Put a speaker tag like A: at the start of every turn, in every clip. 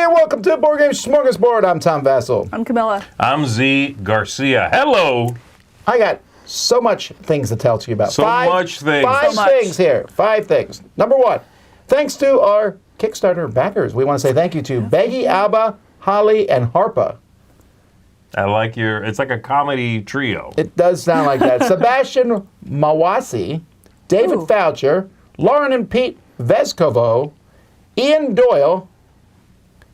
A: and welcome to Board Game Smorgasbord. I'm Tom Vassell.
B: I'm Camilla.
C: I'm Z Garcia. Hello.
A: I got so much things to tell to you about.
C: Five
A: things here. 5 things. Number 1, thanks to our Kickstarter backers, we want to say thank you to Beggy, Alba, Holly, and Harpa.
C: I like it's like a comedy trio.
A: It does sound like that. Sebastian Mawasi, David Foucher, Lauren and Pete Vescovo, Ian Doyle,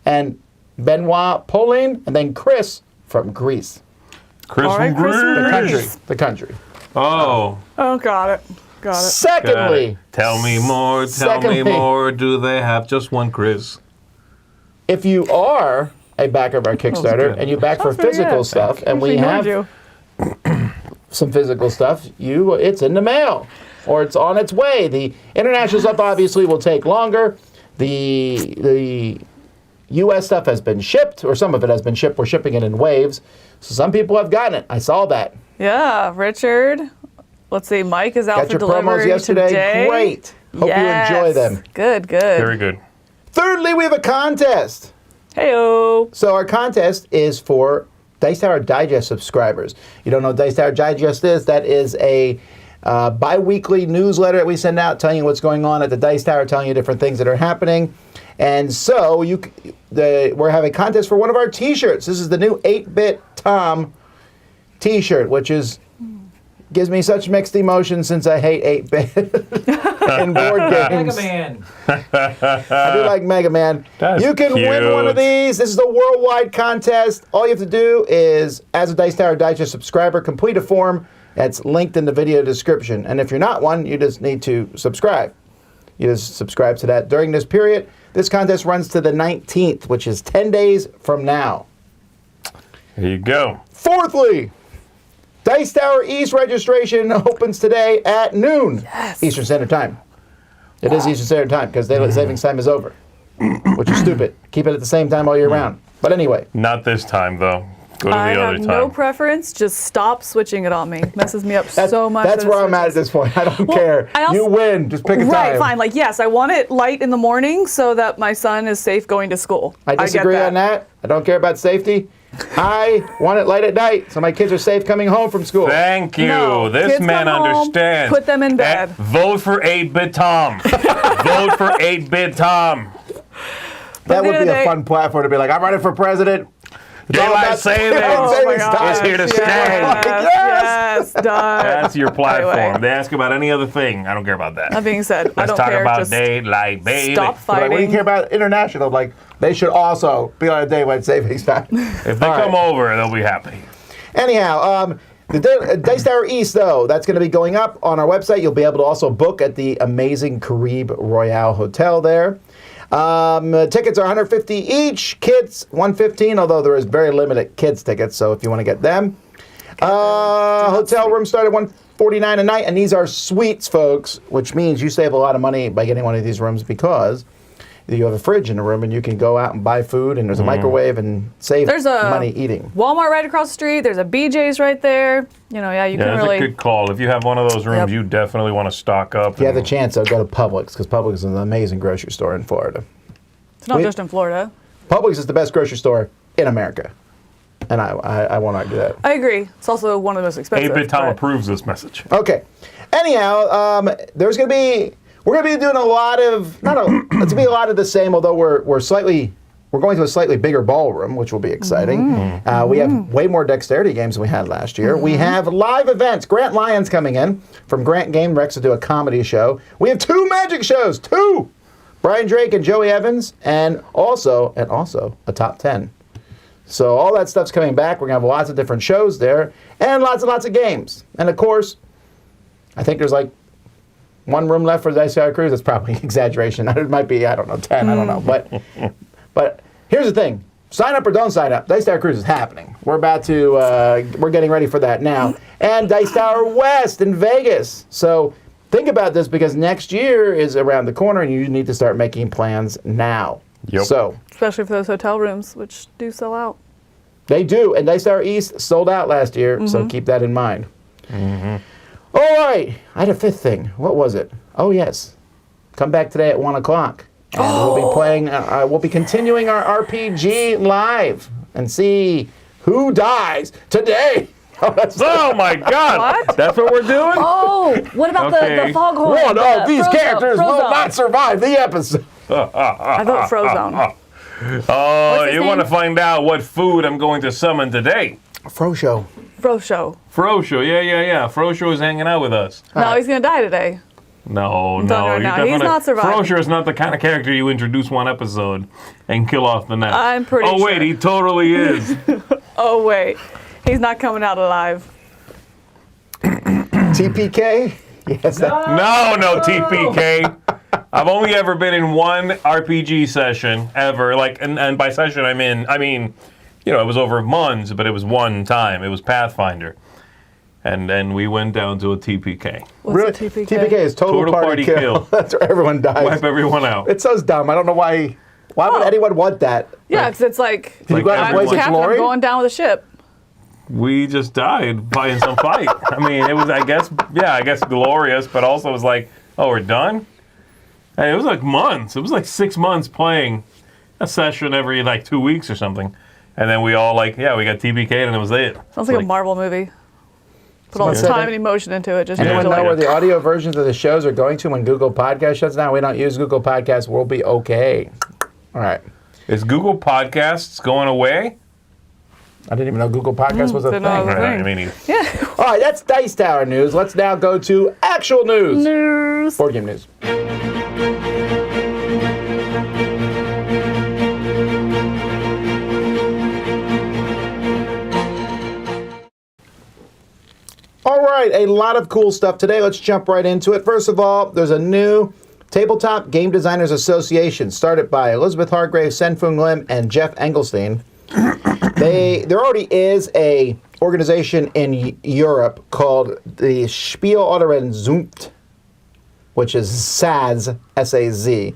A: and Benoit Pauline, and then Chris from Greece.
C: Chris from Greece.
A: The country.
C: Oh.
B: Oh, got it.
A: Secondly.
C: Tell me more, do they have just one Chris?
A: If you are a backer of our Kickstarter and you back for physical stuff, and we have some physical stuff, it's in the mail or it's on its way. The international stuff obviously will take longer. The U.S. stuff has been shipped, or some of it has been shipped. We're shipping it in waves. So some people have gotten it. I saw that.
B: Yeah, Richard. Let's see, Mike is out for delivery
A: promos yesterday.
B: Today.
A: Great. Hope you enjoy them.
B: Good.
C: Very good.
A: Thirdly, we have a contest.
B: Hey-o.
A: So our contest is for Dice Tower Digest subscribers. You don't know what Dice Tower Digest is? That is a bi-weekly newsletter that we send out telling you what's going on at the Dice Tower, telling you different things that are happening. And so we're having a contest for one of our T-shirts. This is the new 8-Bit Tom T-shirt, which gives me such mixed emotions since I hate 8-Bit and board games.
D: Mega Man.
A: I do like Mega Man.
C: That's
A: you can
C: cute.
A: win one of these. This is a worldwide contest. All you have to do is, as a Dice Tower Digest subscriber, complete a form that's linked in the video description. And if you're not one, you just need to subscribe. You just subscribe to that during this period. This contest runs to the 19th, which is 10 days from now.
C: There you go.
A: Fourthly, Dice Tower East registration opens today at noon Eastern Standard Time. It is Eastern Standard Time because daylight savings time is over, which is stupid. Keep it at the same time all year round. But anyway.
C: Not this time, though. Go to the other time.
B: I have no preference. Just stop switching it on me. Messes me up so much.
A: That's where I'm at this point. I don't care. You win. Just pick a time.
B: Right, fine. Like, yes, I want it light in the morning so that my son is safe going to school.
A: I disagree on that. I don't care about safety. I want it light at night so my kids are safe coming home from school.
C: Thank you.
B: No,
C: this man understands.
B: Put them in bed.
C: Vote for 8-Bit Tom. Vote for 8-Bit Tom.
A: That would be a fun platform to be like, I'm running for president.
C: Daylight savings is here to stay.
B: Yes, done.
C: That's your platform.
B: Anyway.
C: They ask about any other thing. I don't care about that.
B: That being said, I
C: Let's
B: don't
C: talk
B: care.
C: about
B: Just
C: daylight, baby.
B: stop fighting.
A: Like, what do you care about international? Like, they should also be on a daylight savings time.
C: If they come over, they'll be happy.
A: Anyhow, the Dice Tower East, though, that's going to be going up on our website. You'll be able to also book at the amazing Caribe Royale Hotel there. Tickets are $150 each. Kids, $115, although there is very limited kids tickets, so if you want to get them. Hotel rooms start at $149 a night, and these are suites, folks, which means you save a lot of money by getting one of these rooms because you have a fridge in the room and you can go out and buy food and there's a microwave and save money eating.
B: Walmart right across the street. There's a BJ's right there. You know, you can really...
C: That's a good call. If you have one of those rooms, you definitely want to stock up.
A: If you have the chance, I'll go to Publix because Publix is an amazing grocery store in Florida.
B: It's not just in Florida.
A: Publix is the best grocery store in America. And I won't argue that.
B: I agree. It's also one of the most expensive.
C: 8-Bit Tom approves this message.
A: Okay. Anyhow, we're going to be doing a lot of, it's going to be a lot of the same, although we're going to a slightly bigger ballroom, which will be exciting. We have way more dexterity games than we had last year. We have live events. Grant Lyons coming in from Grant Game Rex to do a comedy show. We have 2 magic shows, 2! Brian Drake and Joey Evans, and also a top 10. So all that stuff's coming back. We're going to have lots of different shows there, and lots of games. And of course, I think there's like 1 room left for the Dice Tower Cruise. That's probably an exaggeration. It might be, 10, I don't know. But here's the thing. Sign up or don't sign up. Dice Tower Cruise is happening. We're getting ready for that now. And Dice Tower West in Vegas. So think about this because next year is around the corner and you need to start making plans now.
C: Yep.
A: So,
B: especially for those hotel rooms, which do sell out.
A: They do. And Dice Tower East sold out last year, so keep that in mind. All right. I had a 5th thing. What was it? Oh, yes. Come back today at 1 o'clock. And we'll be playing, we'll be continuing our RPG live and see who dies today.
C: Oh my God!
B: What?
C: That's what we're doing?
D: Oh, what about
C: Okay.
D: the foghorn?
A: One of these characters will
D: Frozone.
A: not survive the episode.
B: I vote Frozone.
C: Oh,
D: his
C: you want to
D: name?
C: find out what food I'm going to summon today?
A: Frosho.
B: Frosho.
C: Frosho, yeah. Frosho is hanging out with us.
B: No, he's gonna die today.
C: No,
B: telling you
C: no.
B: right now, he's not surviving.
C: Frosho is not the kind of character you introduce one episode and kill off the next.
B: I'm pretty
C: Oh, wait,
B: sure.
C: he totally is.
B: Oh wait, he's not coming out alive.
A: TPK? Yes.
C: No, TPK. I've only ever been in one RPG session ever. And by session I mean, it was over months, but it was one time. It was Pathfinder. And then we went down to a TPK.
B: What's
A: Really?
B: a TPK?
A: TPK is total party kill. That's where everyone dies.
C: Wipe everyone out.
A: It's so dumb. I don't know why. Why would anyone want that?
B: Yeah, because it's like,
A: Did you go out and
C: I'm
A: blaze of
B: Captain, I'm
A: glory?
B: going down with a ship.
C: We just died fighting some fight. I mean, it was, I guess glorious, but also it was like, oh, we're done? And it was like months. It was like 6 months playing a session every 2 weeks or something. And then we all we got TPK'd and it was it.
B: Sounds like a Marvel movie. Put all this
A: Someone said
B: time
A: that-
B: and emotion into it. Just
A: Anyone
B: to
A: know
B: like,
A: where the audio versions of the shows are going to when Google Podcast shuts down? We don't use Google Podcasts. We'll be okay. All right.
C: Is Google Podcasts going away?
A: I didn't even know Google Podcasts was a thing.
B: didn't know it was a
C: I
B: thing.
C: mean,
B: yeah.
A: All right, that's Dice Tower news. Let's now go to actual news.
B: News.
A: Board game news. All right, a lot of cool stuff today. Let's jump right into it. First of all, there's a new Tabletop Game Designers Association started by Elizabeth Hargrave, Sen-Fung Lim, and Jeff Engelstein. There already is a organization in Europe called the Spiel oder Zunft, which is SAZ, S-A-Z.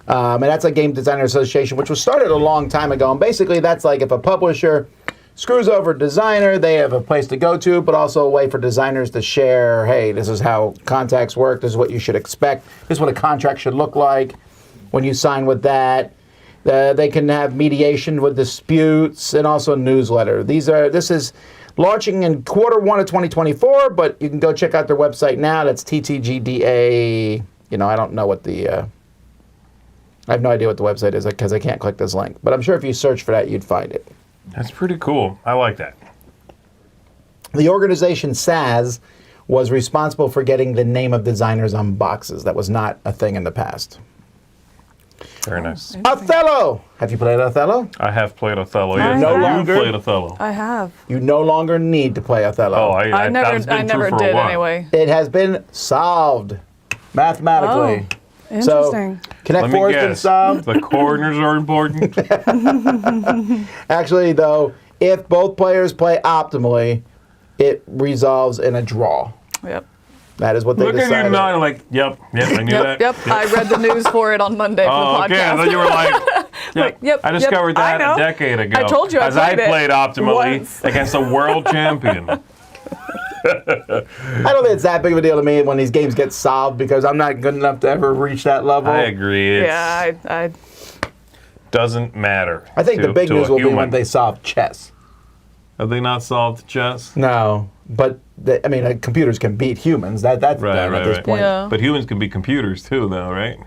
A: And that's a Game Designer Association, which was started a long time ago. And basically, that's like if a publisher screws over a designer, they have a place to go to, but also a way for designers to share, hey, this is how contacts work, this is what you should expect, this is what a contract should look like when you sign with that. They can have mediation with disputes and also a newsletter. This is launching in Q1 of 2024, but you can go check out their website now. That's TTGDA. I don't know what I have no idea what the website is because I can't click this link. But I'm sure if you search for that, you'd find it.
C: that's pretty cool. I like that.
A: The organization SAS was responsible for getting the name of designers on boxes. That was not a thing in the past.
C: Very nice.
A: Othello! Have you played Othello?
C: I have played Othello.
B: I
C: Yes,
B: no
C: you
A: longer-
C: played Othello.
B: I have.
A: You no longer need to play Othello.
C: Oh,
B: I never did anyway.
A: It has been solved mathematically.
B: Interesting.
A: Connect
C: Let me
A: 4 has been
C: guess.
A: solved.
C: The corners are important.
A: Actually, though, if both players play optimally, it resolves in a draw.
B: Yep.
A: That is what they
C: Look at
A: decided.
C: you nodding like, yep, I knew that.
B: Yep. I read the news for it on Monday for
C: Oh,
B: the
C: okay. I
B: podcast.
C: thought you were like, yep.
B: yep,
C: I discovered
B: yep, I
C: that
B: know.
C: a decade ago.
B: I told you I
C: as I
B: played it
C: played optimally
B: once.
C: against a world champion.
A: I don't think it's that big of a deal to me when these games get solved because I'm not good enough to ever reach that level.
C: I agree. It's,
B: Yeah, I
C: doesn't matter.
A: I think the big
C: to
A: news
C: a
A: will be
C: human.
A: when they solve chess.
C: Have they not solved chess?
A: No, but computers can beat humans. That's done at this point.
B: Yeah.
C: But humans can be computers too, though, right?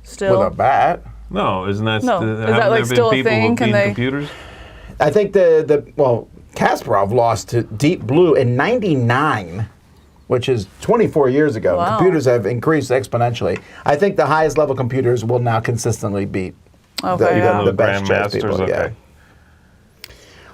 B: still.
A: With a bat.
C: No, isn't that?
B: No.
C: haven't
B: Is that,
C: there
B: like,
C: been
B: still a
C: people
B: thing?
C: who've
B: Can
C: beaten
B: they-
C: computers?
A: I think Kasparov lost to Deep Blue in '99, which is 24 years ago.
B: Wow.
A: Computers have increased exponentially. I think the highest level computers will now consistently beat
B: Okay, yeah.
A: the best chess
C: Grandmasters,
A: people. Yeah.
C: okay.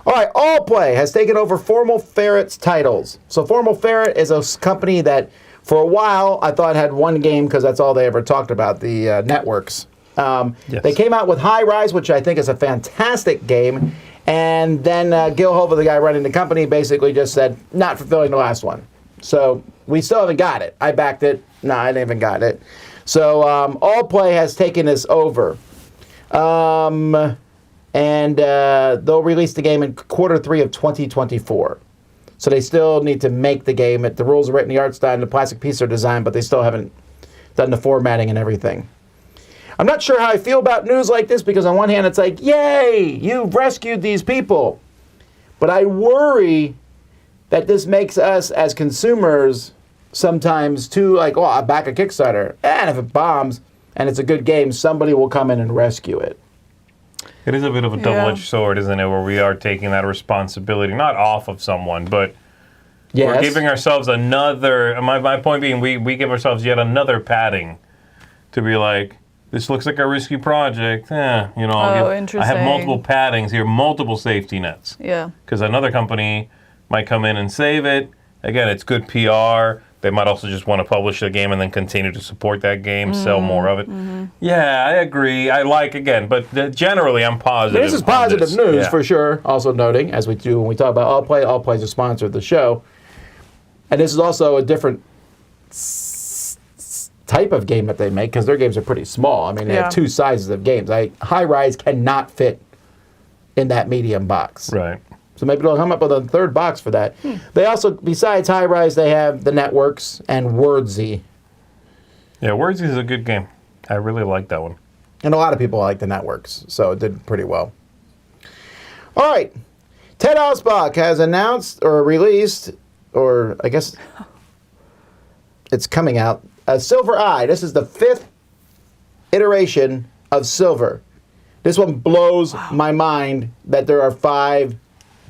A: All right, Allplay has taken over Formal Ferret's titles. So Formal Ferret is a company that, for a while, I thought had one game because that's all they ever talked about, the networks.
C: Yes.
A: They came out with High Rise, which I think is a fantastic game. And then Gil Hova, the guy running the company, basically just said, not fulfilling the last one. So we still haven't got it. I backed it. No, I didn't even got it. So Allplay has taken this over. And they'll release the game in Q3 of 2024. So they still need to make the game. The rules are written, the art's done, the plastic pieces are designed, but they still haven't done the formatting and everything. I'm not sure how I feel about news like this because on one hand it's like, yay, you've rescued these people. But I worry that this makes us as consumers sometimes too like, oh, I'll back a Kickstarter. And if it bombs and it's a good game, somebody will come in and rescue it.
C: It is a bit of a double-edged sword, isn't it, where we are taking that responsibility, not off of someone, but we're giving ourselves another, my point being, we give ourselves yet another padding to be like, this looks like a risky project.
B: Interesting.
C: I have multiple paddings here, multiple safety nets.
B: Yeah.
C: Because another company might come in and save it. Again, it's good PR. They might also just want to publish the game and then continue to support that game, sell more of it. Yeah, I agree. I like, again, but generally I'm positive.
A: This is positive news for sure. Also noting, as we do when we talk about All Play is a sponsor of the show. And this is also a different type of game that they make because their games are pretty small. I mean, they have two sizes of games. High Rise cannot fit in that medium box.
C: Right.
A: So maybe they'll come up with a third box for that. They also, besides High Rise, they have the Networks and Wordsy.
C: Yeah, Wordsy is a good game. I really like that one.
A: And a lot of people like the Networks, so it did pretty well. All right. Ted Alspach has announced or released, or I guess it's coming out, Silver Eye. This is the 5th iteration of Silver. This one blows my mind that there are 5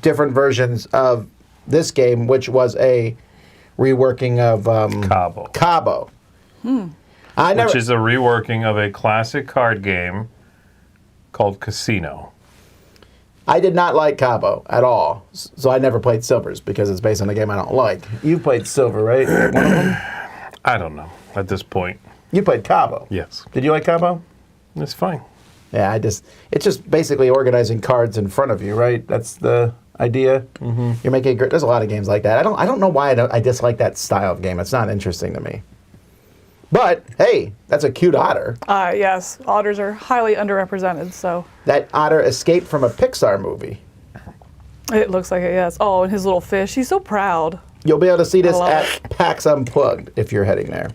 A: different versions of this game, which was a reworking of Cabo.
C: Which is a reworking of a classic card game called Casino.
A: I did not like Cabo at all, so I never played Silvers because it's based on a game I don't like. You played Silver, right? One of them?
C: I don't know at this point.
A: You played Cabo?
C: Yes.
A: Did you like Cabo?
C: It's fine.
A: Yeah, it's just basically organizing cards in front of you, right? That's the idea. Mm-hmm. You're making there's a lot of games like that. I don't know why I dislike that style of game. It's not interesting to me. But hey, that's a cute otter.
B: Yes, otters are highly underrepresented. So
A: that otter escaped from a Pixar movie.
B: It looks like it. Yes. Oh, and his little fish. He's so proud.
A: You'll be able to see this at PAX Unplugged if you're heading there.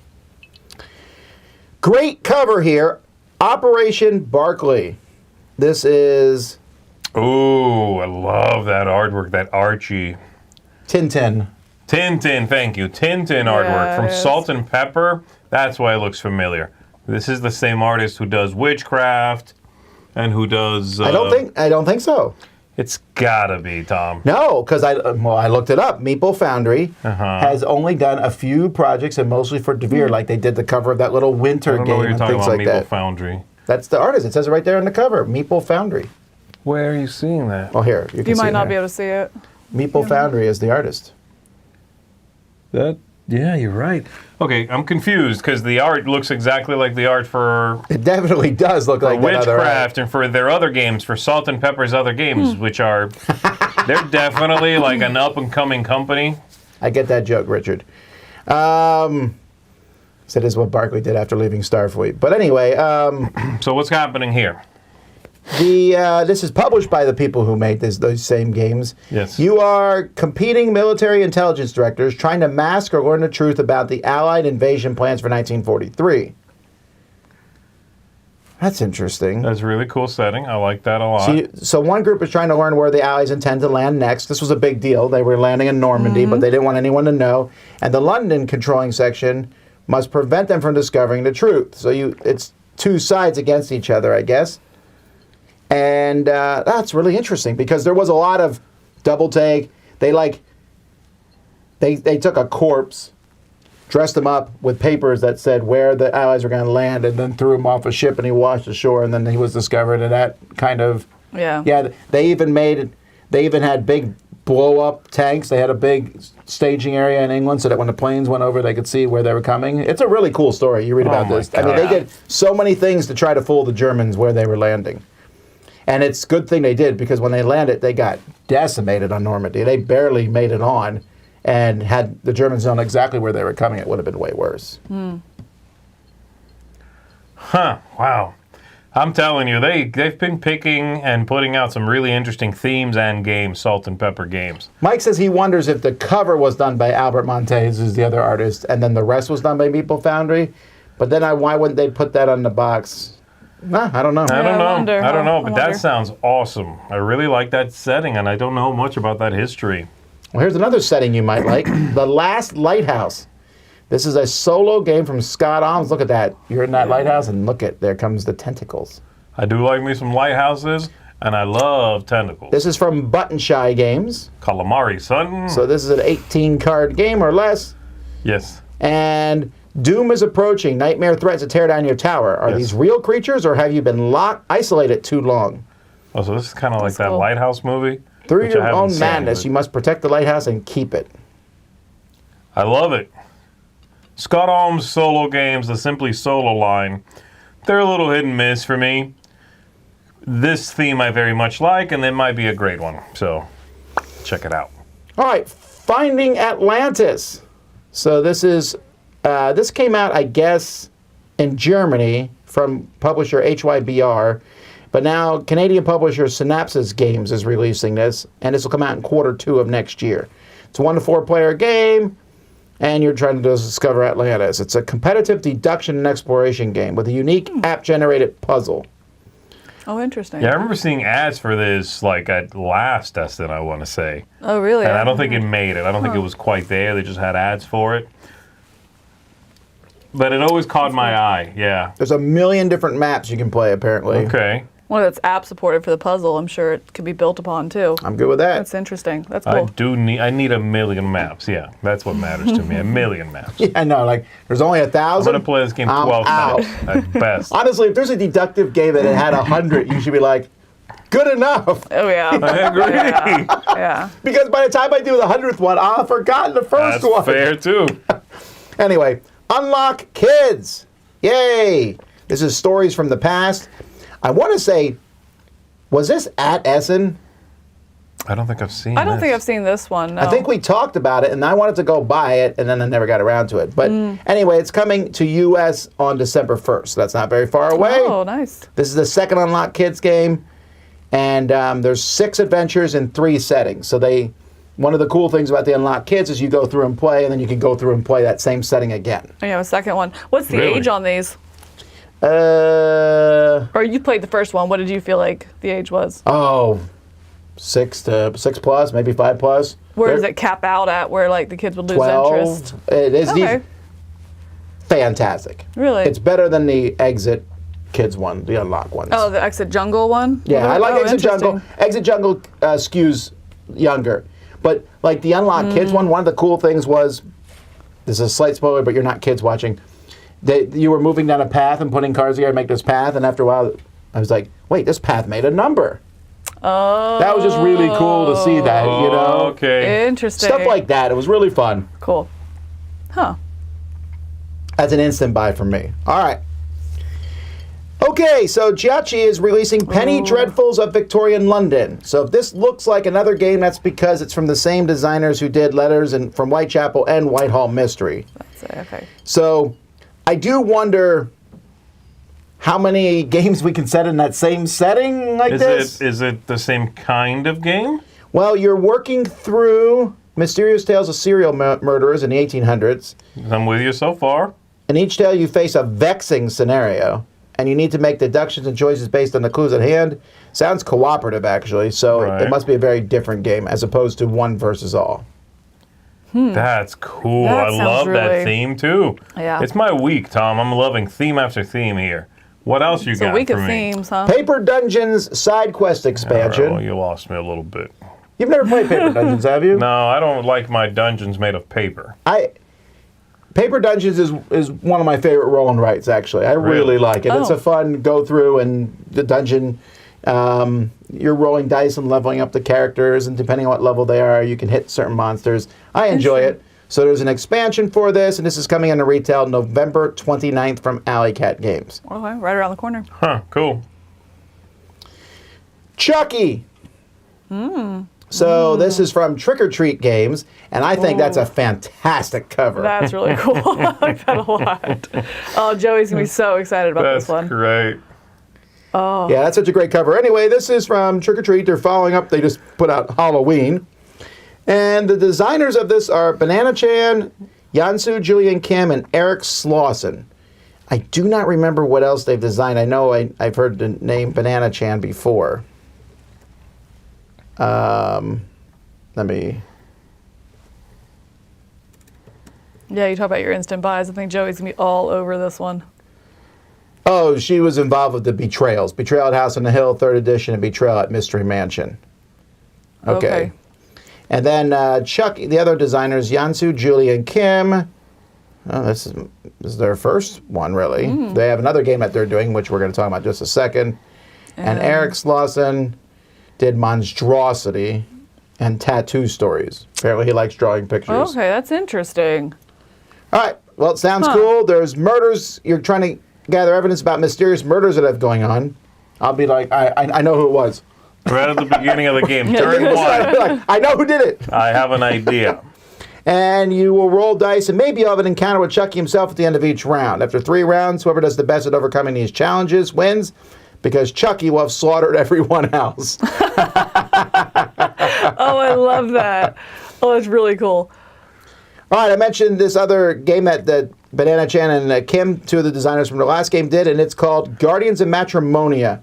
A: Great cover here. Operation Barkley. This is...
C: Ooh, I love that artwork, that Archie.
A: Tintin,
C: thank you. Tintin artwork from Salt and Pepper. That's why it looks familiar. This is the same artist who does Witchcraft and who does...
A: I don't think so.
C: It's gotta be, Tom.
A: No, because I looked it up. Meeple Foundry has only done a few projects and mostly for DeVere, like they did the cover of that little winter game and things like that.
C: Meeple Foundry.
A: That's the artist. It says it right there on the cover. Meeple Foundry.
C: Where are you seeing that?
A: Oh, here. You
B: might not be able to see it.
A: Meeple Foundry is the artist.
C: Yeah, you're right. Okay, I'm confused because the art looks exactly like the art for...
A: It definitely does look like
C: Witchcraft and for their other games, for Salt and Pepper's other games, which are... They're definitely like an up-and-coming company.
A: I get that joke, Richard. So this is what Barkley did after leaving Starfleet. But anyway...
C: So what's happening here?
A: This is published by the people who made those same games.
C: Yes.
A: You are competing military intelligence directors trying to mask or learn the truth about the Allied invasion plans for 1943. That's interesting.
C: That's a really cool setting. I like that a lot.
A: So one group is trying to learn where the Allies intend to land next. This was a big deal. They were landing in Normandy, but they didn't want anyone to know. And the London controlling section must prevent them from discovering the truth. So it's two sides against each other, I guess. And that's really interesting because there was a lot of double take. They took a corpse, dressed him up with papers that said where the Allies were going to land, and then threw him off a ship, and he washed ashore, and then he was discovered. And that kind of They even had big blow up tanks. They had a big staging area in England so that when the planes went over, they could see where they were coming. It's a really cool story. You read about this.
C: God.
A: I mean, they did so many things to try to fool the Germans where they were landing. And it's a good thing they did because when they landed, they got decimated on Normandy. They barely made it on. And had the Germans known exactly where they were coming, it would have been way worse.
C: Wow. I'm telling you, they've been picking and putting out some really interesting themes and games, Salt and Pepper games.
A: Mike says he wonders if the cover was done by Albert Montez, who's the other artist, and then the rest was done by Meeple Foundry. But then why wouldn't they put that on the box? I don't know.
C: I don't know.
B: wonder.
C: I don't know,
B: I
C: but
B: wonder.
C: that sounds awesome. I really like that setting, and I don't know much about that history.
A: Well, here's another setting you might like. The Last Lighthouse. This is a solo game from Scott Alms. Look at that. You're in that lighthouse, and look at, there comes the tentacles.
C: I do like me some lighthouses, and I love tentacles.
A: This is from Button Shy Games.
C: Calamari, son.
A: So this is an 18-card game or less.
C: Yes.
A: And doom is approaching. Nightmare threats to tear down your tower. Are these real creatures, or have you been isolated too long?
C: Oh, so this is kind of like that
B: cool.
C: Lighthouse movie?
A: Through
C: which I
A: your
C: haven't
A: own
C: seen,
A: madness,
C: but
A: you must protect the lighthouse and keep it.
C: I love it. Scott Alms solo games, the Simply Solo line, they're a little hit and miss for me. This theme I very much like, and it might be a great one. So, check it out.
A: All right, Finding Atlantis. So this is this came out, I guess, in Germany from publisher HYBR, but now Canadian publisher Synapses Games is releasing this, and this will come out in Q2 of next year. It's a 1 to 4 player game, and you're trying to discover Atlantis. It's a competitive deduction and exploration game with a unique app-generated puzzle.
B: Oh, interesting.
C: Yeah, I remember seeing ads for this like at last Destin, I want to say.
B: Oh, really?
C: And I don't think it made it. I don't think it was quite there. They just had ads for it. But it always caught my eye, yeah.
A: There's a million different maps you can play, apparently.
C: Okay.
B: Well, it's app supported for the puzzle. I'm sure it could be built upon too.
A: I'm good with that.
B: That's interesting. That's
C: I
B: cool.
C: need a million maps, yeah. That's what matters to me, a million maps.
A: Yeah, I know. Like, there's only 1,000.
C: I'm going to play this game
A: I'm
C: 12
A: out.
C: times at best.
A: Honestly, if there's a deductive game that had 100, you should be like, good enough.
B: Oh, yeah.
C: I agree.
B: Yeah.
A: Because by the time I do the 100th one, I'll have forgotten the first
C: That's
A: one.
C: fair, too.
A: Anyway, Unlock Kids. Yay. This is stories from the past. I want to say, was this at Essen?
C: I don't think I've seen
B: I don't
C: this.
B: think I've seen this one. No.
A: I think we talked about it, and I wanted to go buy it, and then I never got around to it. But anyway, it's coming to U.S. on December 1st. That's not very far away.
B: Oh, nice.
A: This is the second Unlock Kids game, and there's 6 adventures in 3 settings. So one of the cool things about the Unlock Kids is you go through and play, and then you can go through and play that same setting again.
B: Oh, you have a second one. What's the
C: Really?
B: age on these?
A: Uh,
B: Or you played the first one. What did you feel like the age was?
A: oh, 6 plus, maybe 5 plus.
B: Where does
A: They're
B: it cap out at where like the kids would lose
A: 12.
B: interest?
A: It is
B: Okay.
A: fantastic.
B: Really?
A: It's better than the Exit Kids one, the Unlock ones.
B: Oh, the Exit Jungle one?
A: Yeah, I like
B: Oh,
A: Exit Jungle.
B: interesting.
A: Exit Jungle skews younger. But like the Unlock Kids one, one of the cool things was, this is a slight spoiler, but you're not kids watching. You were moving down a path and putting cards together to make this path, and after a while, I was like, wait, this path made a number.
B: Oh.
A: That was just really cool to see that, you know?
C: Okay.
B: Interesting.
A: Stuff like that. It was really fun.
B: Cool. Huh.
A: That's an instant buy from me. All right. Okay, so Giachi is releasing Penny Dreadfuls of Victorian London. So if this looks like another game, that's because it's from the same designers who did Letters and from Whitechapel and Whitehall Mystery.
B: Okay.
A: So I do wonder how many games we can set in that same setting like this.
C: Is it the same kind of game?
A: Well, you're working through mysterious tales of serial murderers in the 1800s.
C: I'm with you so far.
A: In each tale, you face a vexing scenario, and you need to make deductions and choices based on the clues at hand. Sounds cooperative, actually, so
C: Right.
A: it must be a very different game as opposed to one versus all.
C: That's cool.
B: That
C: I
B: sounds
C: love that
B: really-
C: theme too.
B: Yeah.
C: It's my week, Tom. I'm loving theme after theme here. What else you
B: It's a
C: got
B: week
C: for
B: of
C: me?
B: themes, huh?
A: Paper Dungeons side quest
C: All
A: expansion.
C: right, well, you lost me a little bit.
A: You've never played Paper Dungeons, have you?
C: No, I don't like my dungeons made of paper.
A: Paper Dungeons is one of my favorite roll and writes, actually. I really like it. It's
B: Oh.
A: a fun go through, and the dungeon, you're rolling dice and leveling up the characters, and depending on what level they are, you can hit certain monsters. I enjoy it. So there's an expansion for this, and this is coming into retail November 29th from Alley Cat Games.
B: Okay, right around the corner.
C: Huh, cool.
A: Chucky! So this is from Trick or Treat Games, and I think that's a fantastic cover.
B: That's really cool. I like that a lot. Oh, Joey's going to be so excited about
C: That's
B: this one.
C: great.
A: Yeah, that's such a great cover. Anyway, this is from Trick or Treat. They're following up. They just put out Halloween. And the designers of this are Banana Chan, Yansu, Julian Kim, and Eric Slauson. I do not remember what else they've designed. I know I've heard the name Banana Chan before. Let me...
B: Yeah, you talk about your instant buys. I think Joey's going to be all over this one.
A: Oh, she was involved with the Betrayals. Betrayal at House on the Hill, 3rd edition, and Betrayal at Mystery Mansion. Okay. And then Chuck, the other designers, Yansu, Julie, and Kim. Oh, this is their first one, really. They have another game that they're doing, which we're going to talk about in just a second. And Eric Slauson did Monstrosity and Tattoo Stories. Apparently he likes drawing pictures.
B: Okay, that's interesting.
A: All right. Well, it sounds cool. There's murders. You're trying to gather evidence about mysterious murders that have going on. I'll be like, I know who it was.
C: Right at the beginning of the game, turn one.
A: Like, I know who did it.
C: I have an idea.
A: And you will roll dice, and maybe you'll have an encounter with Chucky himself at the end of each round. After 3 rounds, whoever does the best at overcoming these challenges wins, because Chucky will have slaughtered everyone else.
B: Oh, I love that. Oh, that's really cool.
A: All right, I mentioned this other game that Banana Chan and Kim, 2 of the designers from the last game, did, and it's called Guardians of Matrimonia.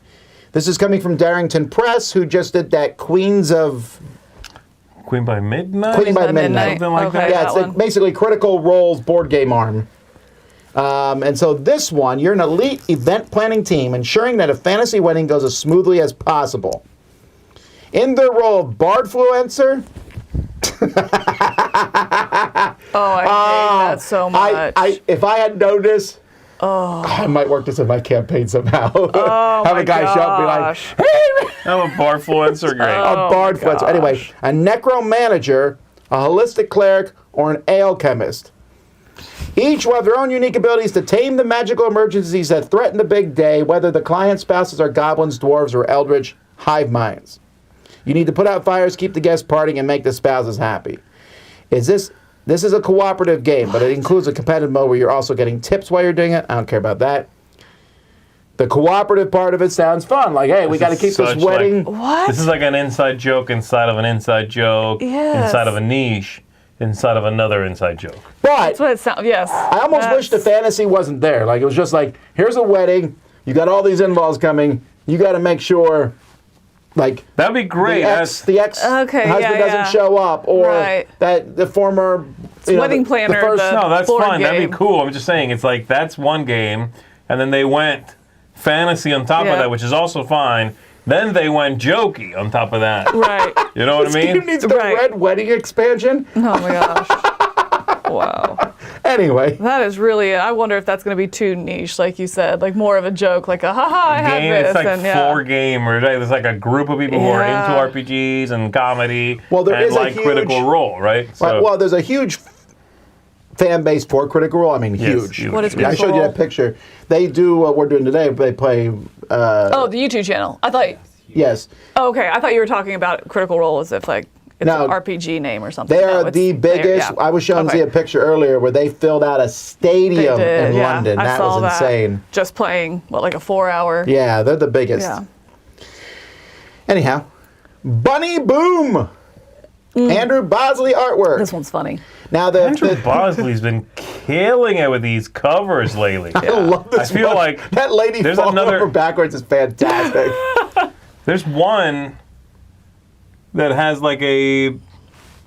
A: This is coming from Darrington Press, who just did that
C: Queen by Midnight?
A: Queen by Midnight.
C: Something like that?
A: Yeah, it's like basically Critical Role's board game arm. And so this one, you're an elite event planning team, ensuring that a fantasy wedding goes as smoothly as possible. In their role of Bardfluencer...
B: Oh, I hate that so much.
A: If I had known this, I might work this in my campaign somehow.
B: Oh,
A: Have a guy show up and be like, hey!
C: I'm a Bardfluencer, great.
A: A Bardfluencer. Anyway, a necromanager, a holistic cleric, or an ale chemist. Each will have their own unique abilities to tame the magical emergencies that threaten the big day, whether the client's spouses are goblins, dwarves, or eldritch hive minds. You need to put out fires, keep the guests partying, and make the spouses happy. This is a cooperative game, but it includes a competitive mode where you're also getting tips while you're doing it. I don't care about that. The cooperative part of it sounds fun. Like, hey, we got to keep this wedding.
B: What?
C: This is like an inside joke inside of an inside joke, inside of a niche, inside of another inside joke.
A: But
B: that's what it sounds. Yes.
A: I almost wish the fantasy wasn't there. Like, it was just like, here's a wedding. You got all these in-laws coming. You got to make sure, like,
C: that'd be great.
A: The ex husband doesn't show up, or that the former
B: wedding planner.
C: No, that's fine.
B: Game.
C: That'd be cool. I'm just saying, it's like that's one game, and then they went fantasy on top of that, which is also fine. Then they went jokey on top of that.
B: Right.
C: You know what I mean?
A: This game needs the Red Wedding expansion.
B: Oh my gosh. Wow.
A: Anyway.
B: That is really, I wonder if that's going to be too niche, like you said, like more of a joke, like a haha, I have this.
C: It's like four gamers, right? There's like a group of people who are into RPGs and comedy and like Critical Role, right?
A: So, well, there's a huge fan base for Critical Role. I mean, huge.
B: What is Critical
A: I showed you that picture. They do what we're doing today. They play...
B: the YouTube channel. I thought...
A: Yes.
B: Oh, okay. I thought you were talking about Critical Role as if like it's an RPG name or something.
A: They are the biggest. I was showing Z a picture earlier where they filled out a stadium in London. That was insane.
B: Just playing, like a 4-hour?
A: Yeah, they're the biggest. Yeah. Anyhow, Bunny Boom. Andrew Bosley artwork.
B: This one's funny.
C: Now Andrew Bosley's been killing it with these covers lately.
A: I love this.
C: I feel like
A: that lady falling over backwards is fantastic.
C: There's one that has like an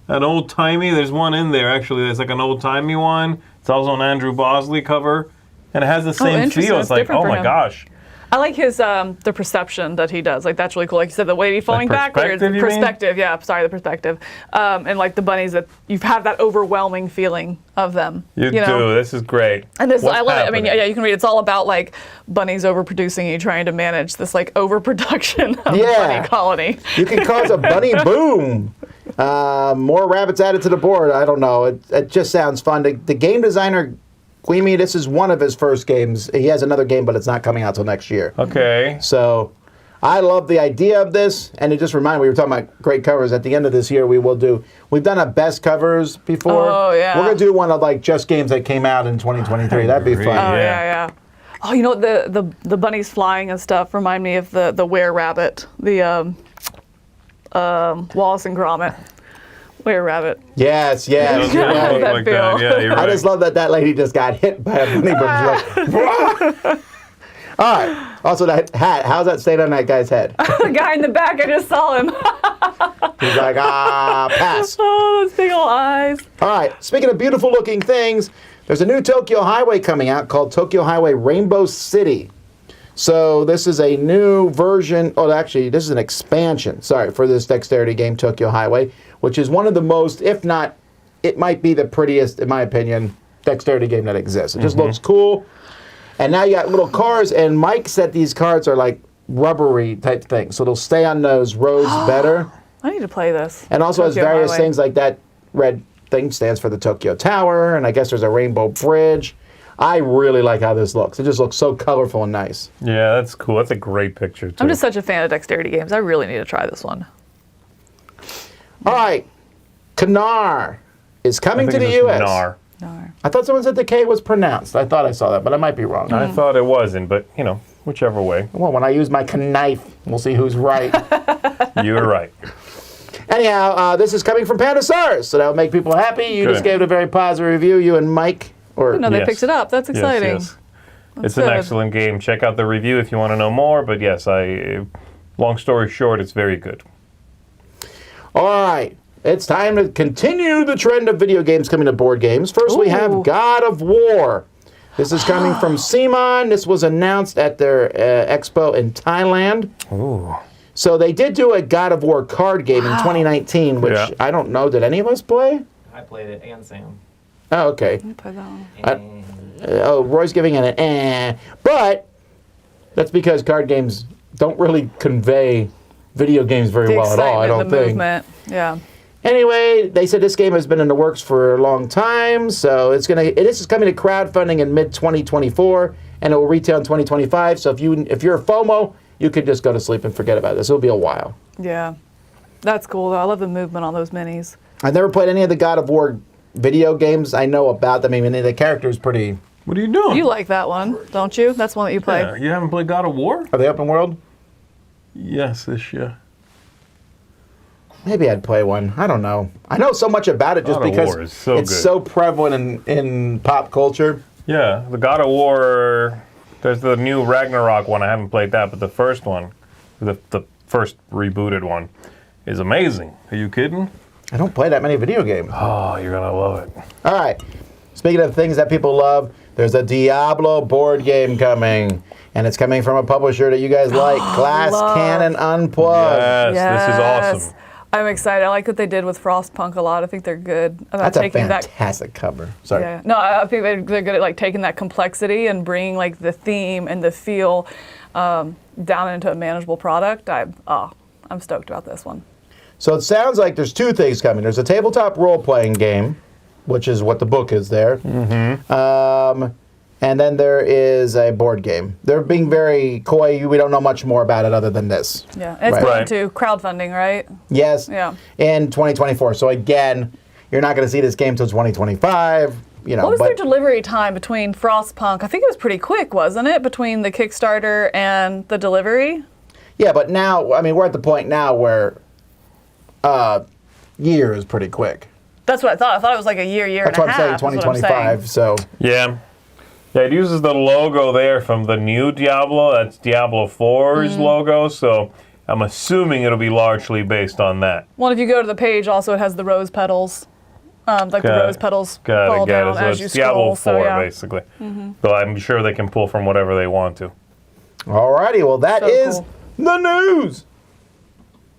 C: old timey. There's one in there actually. There's like an old timey one. It's also an Andrew Bosley cover, and it has the same feel. It's like, oh my gosh.
B: I like his the perception that he does. Like that's really cool. Like you said, the way he's falling backwards. Perspective. Yeah, sorry, the perspective. And like the bunnies that you have that overwhelming feeling of them. You know?
C: do. This is great.
B: And this, I love it. I mean, yeah, you can read. It's all about like bunnies overproducing and you trying to manage this like overproduction of the bunny colony.
A: You can cause a bunny boom. More rabbits added to the board. I don't know. It just sounds fun. The game designer. Queemy, this is one of his first games. He has another game, but it's not coming out till next year.
C: Okay.
A: So I love the idea of this, and it just reminded me, we were talking about great covers. At the end of this year, we've done a best covers before.
B: Oh, yeah.
A: We're going to do one of like just games that came out in 2023. That'd be fun.
B: Oh, yeah. Oh, you know, the bunnies flying and stuff remind me of the Were Rabbit, the Wallace and Gromit. Were Rabbit.
A: Yes,
C: It
A: yes.
C: doesn't
A: You're
C: look
A: right.
B: that
C: like
B: feel.
C: that. Yeah, you're
A: I
C: right.
A: just love that lady just got hit by a bunny bird. All right. Also, that hat. How's that stayed on that guy's head?
B: The guy in the back, I just saw him.
A: He's like, pass.
B: Oh, those big old eyes.
A: All right. Speaking of beautiful looking things, there's a new Tokyo Highway coming out called Tokyo Highway Rainbow City. So this is a new version. Oh, actually, this is an expansion. Sorry, for this dexterity game, Tokyo Highway, which is one of the most, if not, it might be the prettiest, in my opinion, dexterity game that exists. It just looks cool. And now you got little cars, and Mike said these cars are like rubbery type things, so they'll stay on those roads better.
B: I need to play this.
A: And also has
B: Tokyo
A: various
B: Highway.
A: things like that red thing stands for the Tokyo Tower, and I guess there's a rainbow bridge. I really like how this looks. It just looks so colorful and nice.
C: Yeah, that's cool. That's a great picture, too.
B: I'm just such a fan of dexterity games. I really need to try this one.
A: All right, Canar is coming to
C: I think
A: the
C: it's
A: U.S.
C: just Nar.
B: No.
A: I thought someone said the K was pronounced. I thought I saw that, but I might be wrong.
C: I thought it wasn't, but, whichever way.
A: Well, when I use my knife, we'll see who's right.
C: You were right.
A: Anyhow, this is coming from Pandasaurus, so that'll make people happy. You
C: Good.
A: just gave it a very positive review, you and Mike. Or
B: No, they
C: Yes.
B: picked it up. That's exciting.
C: Yes, yes. It's an
B: good.
C: excellent game. Check out the review if you want to know more, but yes, long story short, it's very good.
A: All right, it's time to continue the trend of video games coming to board games. First, we have
B: Ooh.
A: God of War. This is coming from Simon. This was announced at their expo in Thailand.
C: Ooh.
A: So they did do a God of War card game in 2019, which
C: Yeah.
A: I don't know. Did any of us play?
D: I played it, and Sam.
A: Oh, okay.
B: Play that one.
A: Oh, Roy's giving it an eh. But that's because card games don't really convey video games very
B: The
A: well at all, I
B: excitement,
A: don't
B: the
A: think.
B: movement. Yeah.
A: Anyway, they said this game has been in the works for a long this is coming to crowdfunding in mid-2024, and it will retail in 2025. So if you're a FOMO, you could just go to sleep and forget about this. It'll be a while.
B: Yeah. That's cool, though. I love the movement on those minis.
A: I've never played any of the God of War video games. I know about them. I mean, the character's pretty...
C: What are you doing?
B: You like that one, don't you? That's one that you played.
C: Yeah, you haven't played God of War?
A: Are they open world?
C: Yes, this year.
A: Maybe I'd play one. I don't know. I know so much about it just
C: God of
A: because
C: War is so
A: it's
C: good.
A: so prevalent in pop culture.
C: Yeah, the God of War, there's the new Ragnarok one. I haven't played that, but the first one, the first rebooted one, is amazing. Are you kidding?
A: I don't play that many video games.
C: Oh, you're going to love it.
A: All right. Speaking of things that people love, there's a Diablo board game coming. And it's coming from a publisher that you guys like, Glass
B: love.
A: Cannon Unplugged.
C: Yes, this is awesome.
B: I'm excited. I like what they did with Frostpunk a lot. I think they're good about
A: That's a
B: taking that.
A: fantastic cover. Sorry.
B: Yeah. No, I think they're good at like taking that complexity and bringing like the theme and the feel down into a manageable product. I'm stoked about this one.
A: So it sounds like there's two things coming. There's a tabletop role-playing game, which is what the book is there. Mm-hmm. And then there is a board game. They're being very coy. We don't know much more about it other than this.
B: Yeah. And it's
A: Right.
B: going to crowdfunding, right?
A: Yes.
B: Yeah.
A: In 2024. So again, you're not going to see this game till 2025.
B: What was their delivery time between Frostpunk? I think it was pretty quick, wasn't it? Between the Kickstarter and the delivery?
A: Yeah, but now, I mean, we're at the point now where year is pretty quick.
B: That's what I thought. I thought it was like a year
A: That's
B: and
A: what
B: a
A: I'm
B: half.
A: saying,
B: is what I'm saying.
A: 2025. So
C: Yeah. Yeah, it uses the logo there from the new Diablo. That's Diablo 4's logo, so I'm assuming it'll be largely based on that.
B: Well, if you go to the page, also it has the rose petals. The rose petals fall down
C: So
B: as
C: it's
B: you
C: Diablo
B: scroll.
C: 4,
B: So, yeah.
C: basically. So I'm sure they can pull from whatever they want to.
A: alrighty, well that
B: So
A: is
B: cool.
A: the news.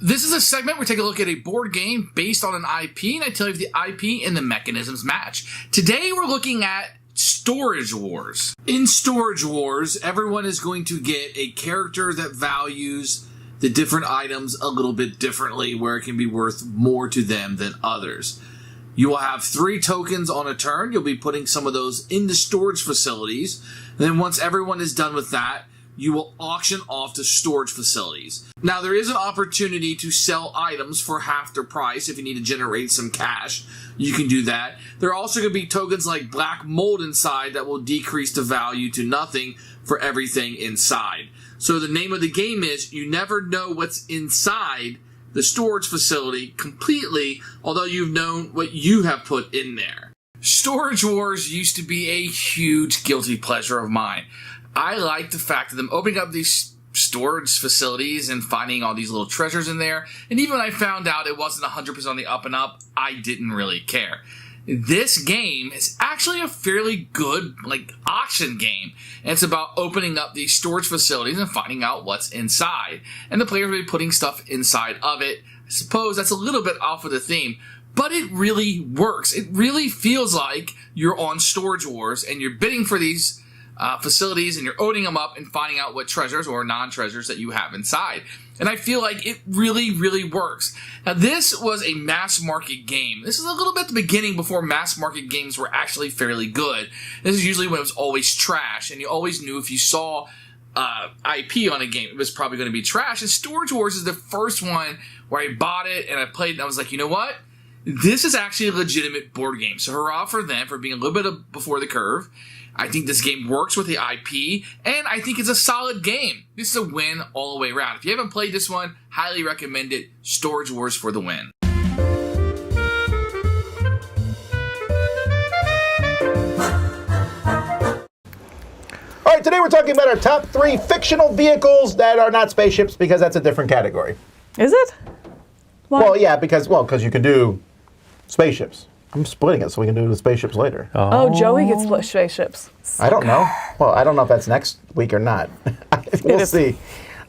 E: This is a segment where we take a look at a board game based on an IP, and I tell you if the IP and the mechanisms match. Today we're looking at Storage Wars. In Storage Wars, everyone is going to get a character that values the different items a little bit differently, where it can be worth more to them than others. You will have 3 tokens on a turn. You'll be putting some of those into storage facilities. And then once everyone is done with that, you will auction off to storage facilities. Now, there is an opportunity to sell items for half their price if you need to generate some cash. You can do that. There are also going to be tokens like black mold inside that will decrease the value to nothing for everything inside. So the name of the game is you never know what's inside the storage facility completely, although you've known what you have put in there. Storage Wars used to be a huge guilty pleasure of mine. I like the fact of them opening up these storage facilities and finding all these little treasures in there. And even when I found out it wasn't 100% on the up and up, I didn't really care. This game is actually a fairly good, auction game. And it's about opening up these storage facilities and finding out what's inside. And the players will be putting stuff inside of it. I suppose that's a little bit off of the theme, but it really works. It really feels like you're on Storage Wars and you're bidding for these facilities and you're opening them up and finding out what treasures or non-treasures that you have inside. And I feel like it really, really works. Now, this was a mass market game. This is a little bit the beginning before mass market games were actually fairly good. This is usually when it was always trash, and you always knew if you saw IP on a game, it was probably going to be trash. And Storage Wars is the first one where I bought it and I played it and I was like, you know what? This is actually a legitimate board game. So hurrah for them for being a little bit before the curve. I think this game works with the IP, and I think it's a solid game. This is a win all the way around. If you haven't played this one, highly recommend it. Storage Wars for the win.
A: All right, today we're talking about our top 3 fictional vehicles that are not spaceships, because that's a different category.
B: Is it? Why?
A: Well, yeah, because you can do spaceships. I'm splitting it so we can do the spaceships later.
B: Oh, Joey gets split spaceships.
A: I don't know. Well, I don't know if that's next week or not. We'll see.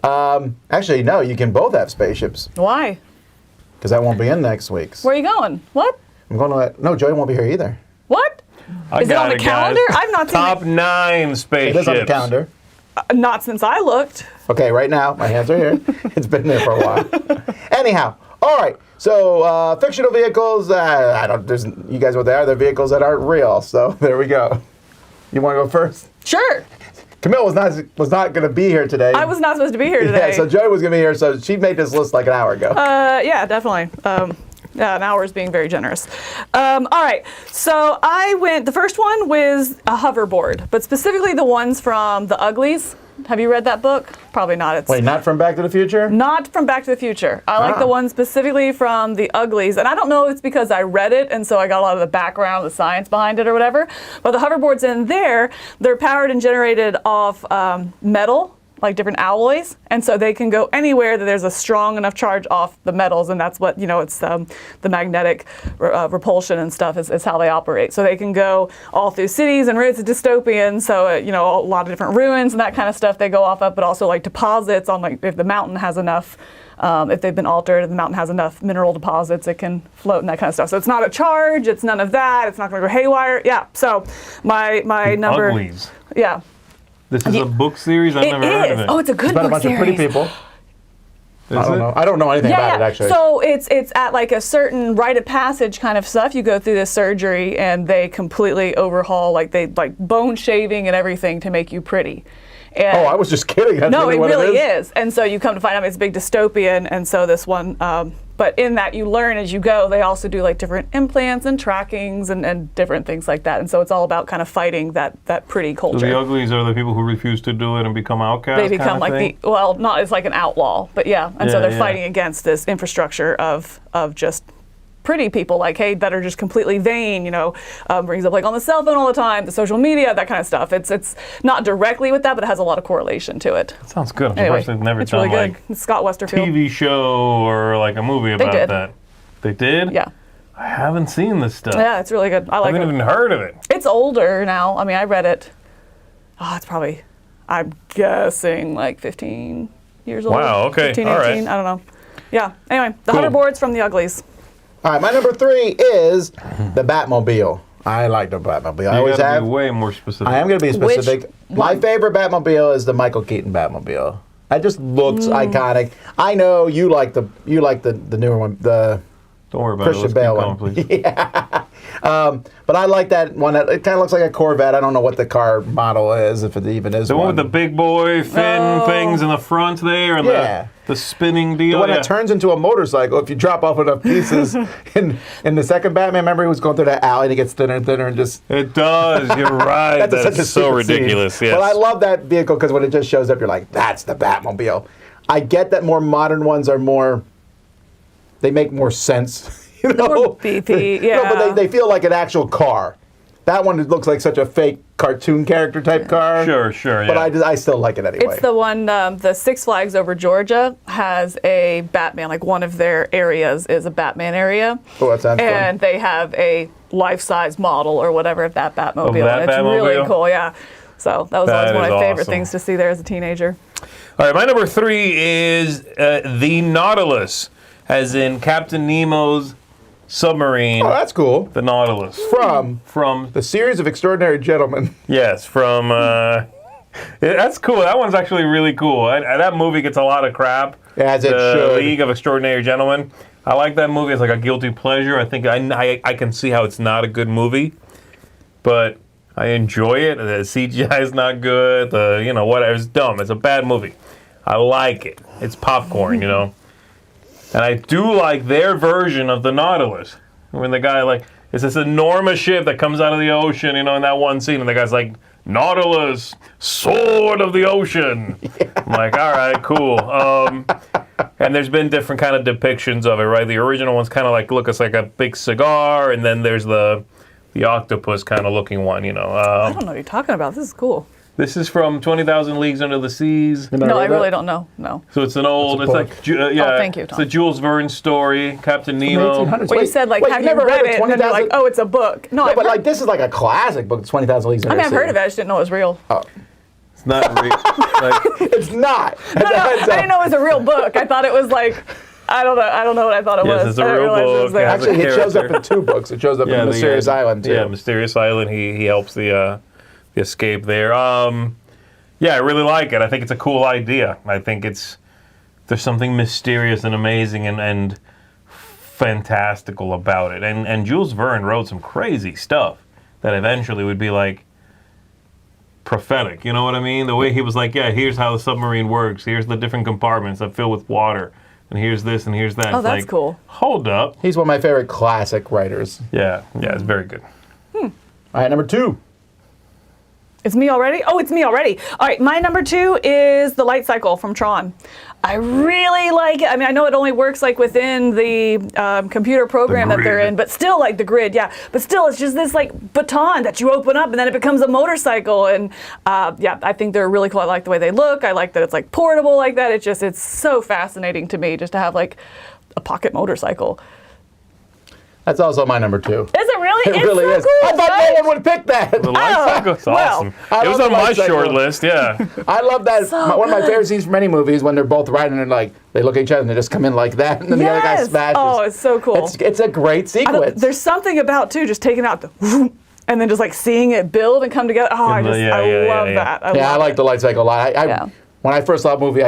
A: Actually, no, you can both have spaceships.
B: Why?
A: Because I won't be in next week's.
B: Where are you going? What?
A: I'm going to... No, Joey won't be here either.
B: What? Is it on the calendar? I've not seen
C: Top 9 spaceships.
A: It is on the calendar.
B: Not since I looked.
A: Okay, right now, my hands are here. It's been there for a while. Anyhow, all right. So, fictional vehicles, you guys know what they are. They're vehicles that aren't real. So, there we go. You want to go first?
B: Sure.
A: Camille was not going to be here today.
B: I was not supposed to be here today.
A: Yeah, so Joey was going to be here, so she made this list like an hour ago.
B: Yeah, definitely. Yeah, an hour is being very generous. All right, so the first one was a hoverboard, but specifically the ones from The Uglies. Have you read that book? Probably not.
A: Wait, not from Back to the Future?
B: Not from Back to the Future. I like the one specifically from The Uglies. And I don't know if it's because I read it and so I got a lot of the background, the science behind it or whatever. But the hoverboards in there, they're powered and generated off metal, like different alloys. And so they can go anywhere that there's a strong enough charge off the metals. And that's what, it's the magnetic repulsion and stuff is how they operate. So they can go all through cities, and it's a dystopian. So, a lot of different ruins and that kind of stuff they go off of, but also like deposits on if the mountain has enough, if they've been altered and the mountain has enough mineral deposits, it can float and that kind of stuff. So it's not a charge. It's none of that. It's not going to go haywire. Yeah. So my number.
C: Uglies.
B: Yeah.
C: This is a book series? I've never heard of it.
B: Oh, it's a good
A: It's about
B: book
A: a bunch
B: series.
A: of pretty people. I don't know anything about it, actually.
B: So it's at like a certain rite of passage kind of stuff. You go through this surgery and they completely overhaul, like bone shaving and everything to make you pretty. And
A: I was just kidding. That's
B: no,
A: really
B: it
A: what
B: really
A: it is.
B: And so you come to find out it's a big dystopian, and so this one, but in that you learn as you go. They also do like different implants and trackings and different things like that. And so it's all about kind of fighting that pretty culture.
C: So the Uglies are the people who refuse to do it and become outcasts?
B: They become like it's like an outlaw, but yeah. And so they're fighting against this infrastructure of just pretty people that are just completely vain, brings up like on the cell phone all the time, the social media, that kind of stuff. It's not directly with that, but it has a lot of correlation to it.
C: That sounds good.
B: Anyway,
C: I've never
B: it's
C: done
B: really
C: like
B: good. It's Scott Westerfield.
C: TV show or like a movie about
B: did.
C: that. They did?
B: Yeah.
C: I haven't seen this stuff.
B: Yeah, it's really good. I
C: I
B: like
C: haven't
B: it.
C: even heard of it.
B: It's older now. I mean, I read it. It's probably, I'm guessing like 15 years old.
C: Wow, okay.
B: 15,
C: All
B: 18,
C: right.
B: I don't know. Yeah, anyway, the
C: Cool.
B: hoverboards from The Uglies.
A: All right, my number 3 is the Batmobile. I like the Batmobile. I
C: You
A: always
C: gotta
A: have.
C: be way more specific.
A: I am going to be specific.
B: Which
A: My
B: one?
A: favorite Batmobile is the Michael Keaton Batmobile. It just looks iconic. I know you like the newer one, the
C: Don't worry about
A: Christian
C: it. Let's
A: Bale
C: keep going,
A: one.
C: please.
A: Yeah. But I like that one. It kind of looks like a Corvette. I don't know what the car model is, if it even is
C: The one
A: one.
C: with the big boy fin things in the front there and
A: Yeah.
C: the spinning deal.
A: The one
C: yeah.
A: that turns into a motorcycle if you drop off enough pieces. in the second Batman, remember he was going through that alley and it gets thinner and thinner and just...
C: It does. You're right.
A: That's such a
C: so
A: stupid scene.
C: ridiculous. Yes.
A: But I love that vehicle because when it just shows up, you're like, that's the Batmobile. I get that more modern ones are more they make more sense. You know?
B: more beefy, yeah.
A: No, but they feel like an actual car. That one looks like such a fake cartoon character type car.
C: Sure,
A: But
C: yeah.
A: I still like it anyway.
B: It's the one, the Six Flags over Georgia has a Batman, like one of their areas is a Batman area.
A: Oh, that sounds fun.
B: And they have a life-size model or whatever of that Batmobile.
C: Of that
B: and it's
C: Batmobile?
B: really cool, yeah. So that was
C: That
B: always one of
C: is
B: my favorite
C: awesome.
B: things to see there as a teenager.
C: All right, my number 3 is the Nautilus, as in Captain Nemo's submarine.
A: Oh, that's cool.
C: The Nautilus.
A: From the series of Extraordinary Gentlemen.
C: Yes, from. That's cool. That one's actually really cool. That movie gets a lot of crap.
A: As it
C: The
A: should.
C: League of Extraordinary Gentlemen. I like that movie. It's like a guilty pleasure. I think I can see how it's not a good movie, but I enjoy it. The CGI is not good. Whatever. It's dumb. It's a bad movie. I like it. It's popcorn, And I do like their version of the Nautilus. When the guy, it's this enormous ship that comes out of the ocean, in that one scene, and the guy's like, Nautilus, sword of the ocean. Yeah. I'm like, all right, cool. And there's been different kind of depictions of it, right? The original one's kind of looks like a big cigar, and then there's the octopus kind of looking one,
B: I don't know what you're talking about. This is cool.
C: This is from 20,000 Leagues Under the Seas.
B: No, I really don't know. No.
C: So it's an old, it's
A: book.
C: like, yeah.
B: Oh, thank you,
C: It's
B: Tom.
C: a Jules Verne story, Captain Nemo.
A: 1800s.
B: Well, you said, have you
A: never
B: read
A: heard of
B: it? And then you're like,
A: 20,000?
B: oh, it's a book. No,
A: No,
B: I've
A: but
B: heard,
A: this is like a classic book, 20,000 Leagues Under the Sea.
B: I've heard of it. I just didn't know it was real.
C: It's not real.
A: It's not.
B: No, I didn't know it was a real book. I thought it was like, I don't know what I thought it
C: Yes,
B: was.
C: it's a
B: I didn't
C: real
B: realize it was
C: book.
B: there.
C: It has
A: Actually, it shows up
C: character.
A: in 2 books. It shows up in
C: the,
A: Mysterious Island, too.
C: Yeah, Mysterious Island. He helps the escape there. Yeah, I really like it. I think it's a cool idea. I think there's something mysterious and amazing and fantastical about it. And Jules Verne wrote some crazy stuff that eventually would be like prophetic. You know what I mean? The way he was like, yeah, here's how the submarine works. Here's the different compartments that fill with water. And here's this and here's that.
B: Oh,
C: It's
B: that's
C: like,
B: cool.
C: Hold up.
A: He's one of my favorite classic writers.
C: Yeah, it's very good.
A: All right, number 2.
B: It's me already? Oh, it's me already. All right, my number 2 is the light cycle from Tron. I really like it. I mean, I know it only works within the computer program that they're
C: grid.
B: in, but still the grid, yeah. But still, it's just this baton that you open up and then it becomes a motorcycle. And I think they're really cool. I like the way they look. I like that it's portable like that. It's so fascinating to me just to have a pocket motorcycle.
A: That's also my number 2.
B: Is it really?
A: It
B: It's
A: really
B: so
A: is.
B: cool,
A: I thought
B: right?
A: no one would pick that.
C: The light cycle is
B: well,
C: awesome.
A: I
C: It was
A: love
C: on
A: the
C: my
A: light cycle.
C: short list, yeah.
A: I love that.
B: So
A: One of my
B: good.
A: favorite scenes from any movie is when they're both riding and they look at each other and they just come in like that, and then the other guy
B: Yes.
A: smashes.
B: Oh, it's so cool.
A: It's a great sequence.
B: There's something about just taking out the whoop, and then just seeing it build and come together. Oh, I love that.
A: I like the light cycle a lot.
B: Yeah.
A: When I first saw the movie,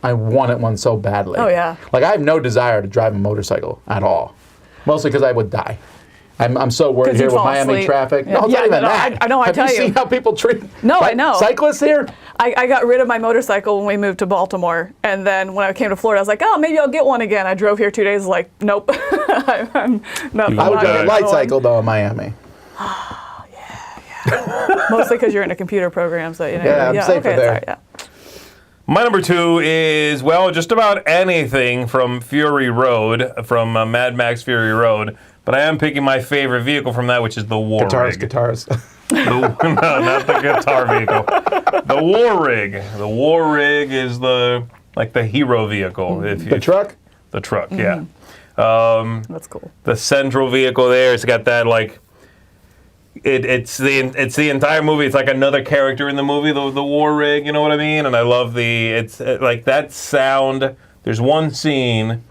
A: I wanted one so badly.
B: Oh, yeah.
A: I have no desire to drive a motorcycle at all. Mostly because I would die. I'm so worried
B: 'Cause
A: here
B: you'd
A: with
B: fall
A: Miami
B: asleep.
A: traffic.
B: Yeah.
A: No, it's
B: Yeah,
A: not even
B: no,
A: that.
B: I know, I
A: Have
B: tell
A: you
B: you.
A: seen how people treat
B: No, I know.
A: cyclists here?
B: I got rid of my motorcycle when we moved to Baltimore, and then when I came to Florida, I was like, oh, maybe I'll get one again. I drove here 2 days, nope. I'm not
A: I would
B: buying
A: drive a light
B: one.
A: cycle though in Miami.
B: Mostly because you're in a computer program, so
A: Yeah, I'm safer
B: okay,
A: there.
B: that's all right, yeah.
C: My number 2 is, just about anything from Fury Road, from Mad Max Fury Road. But I am picking my favorite vehicle from that, which is the War Rig.
A: Guitars.
C: No, not the guitar vehicle. The War Rig. The War Rig is the hero vehicle.
A: The truck?
C: The truck, yeah.
B: That's cool.
C: The central vehicle there, it's got that it's the entire movie. It's like another character in the movie, the War Rig. You know what I mean? And I love that sound. There's one scene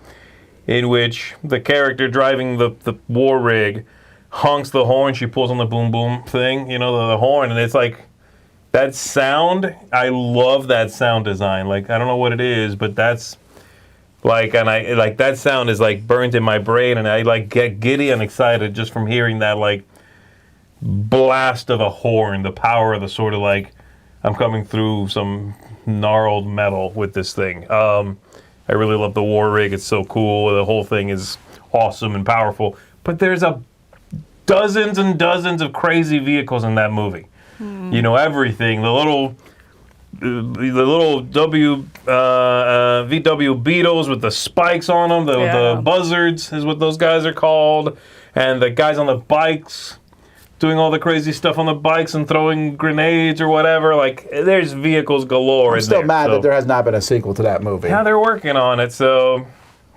C: in which the character driving the War Rig honks the horn. She pulls on the boom boom thing, the horn, and it's that sound. I love that sound design. I don't know what it is, but that's and I that sound is burnt in my brain, and I get giddy and excited just from hearing that blast of a horn, the power of the sort of I'm coming through some gnarled metal with this thing. I really love the War Rig. It's so cool. The whole thing is awesome and powerful. But there's dozens and dozens of crazy vehicles in that movie. Everything. The little little VW Beetles with the spikes on them, the buzzards is what those guys are called, and the guys on the bikes doing all the crazy stuff on the bikes and throwing grenades or whatever. Like, there's vehicles galore.
A: I'm still mad that there has not been a sequel to that movie.
C: Yeah, they're working on it, so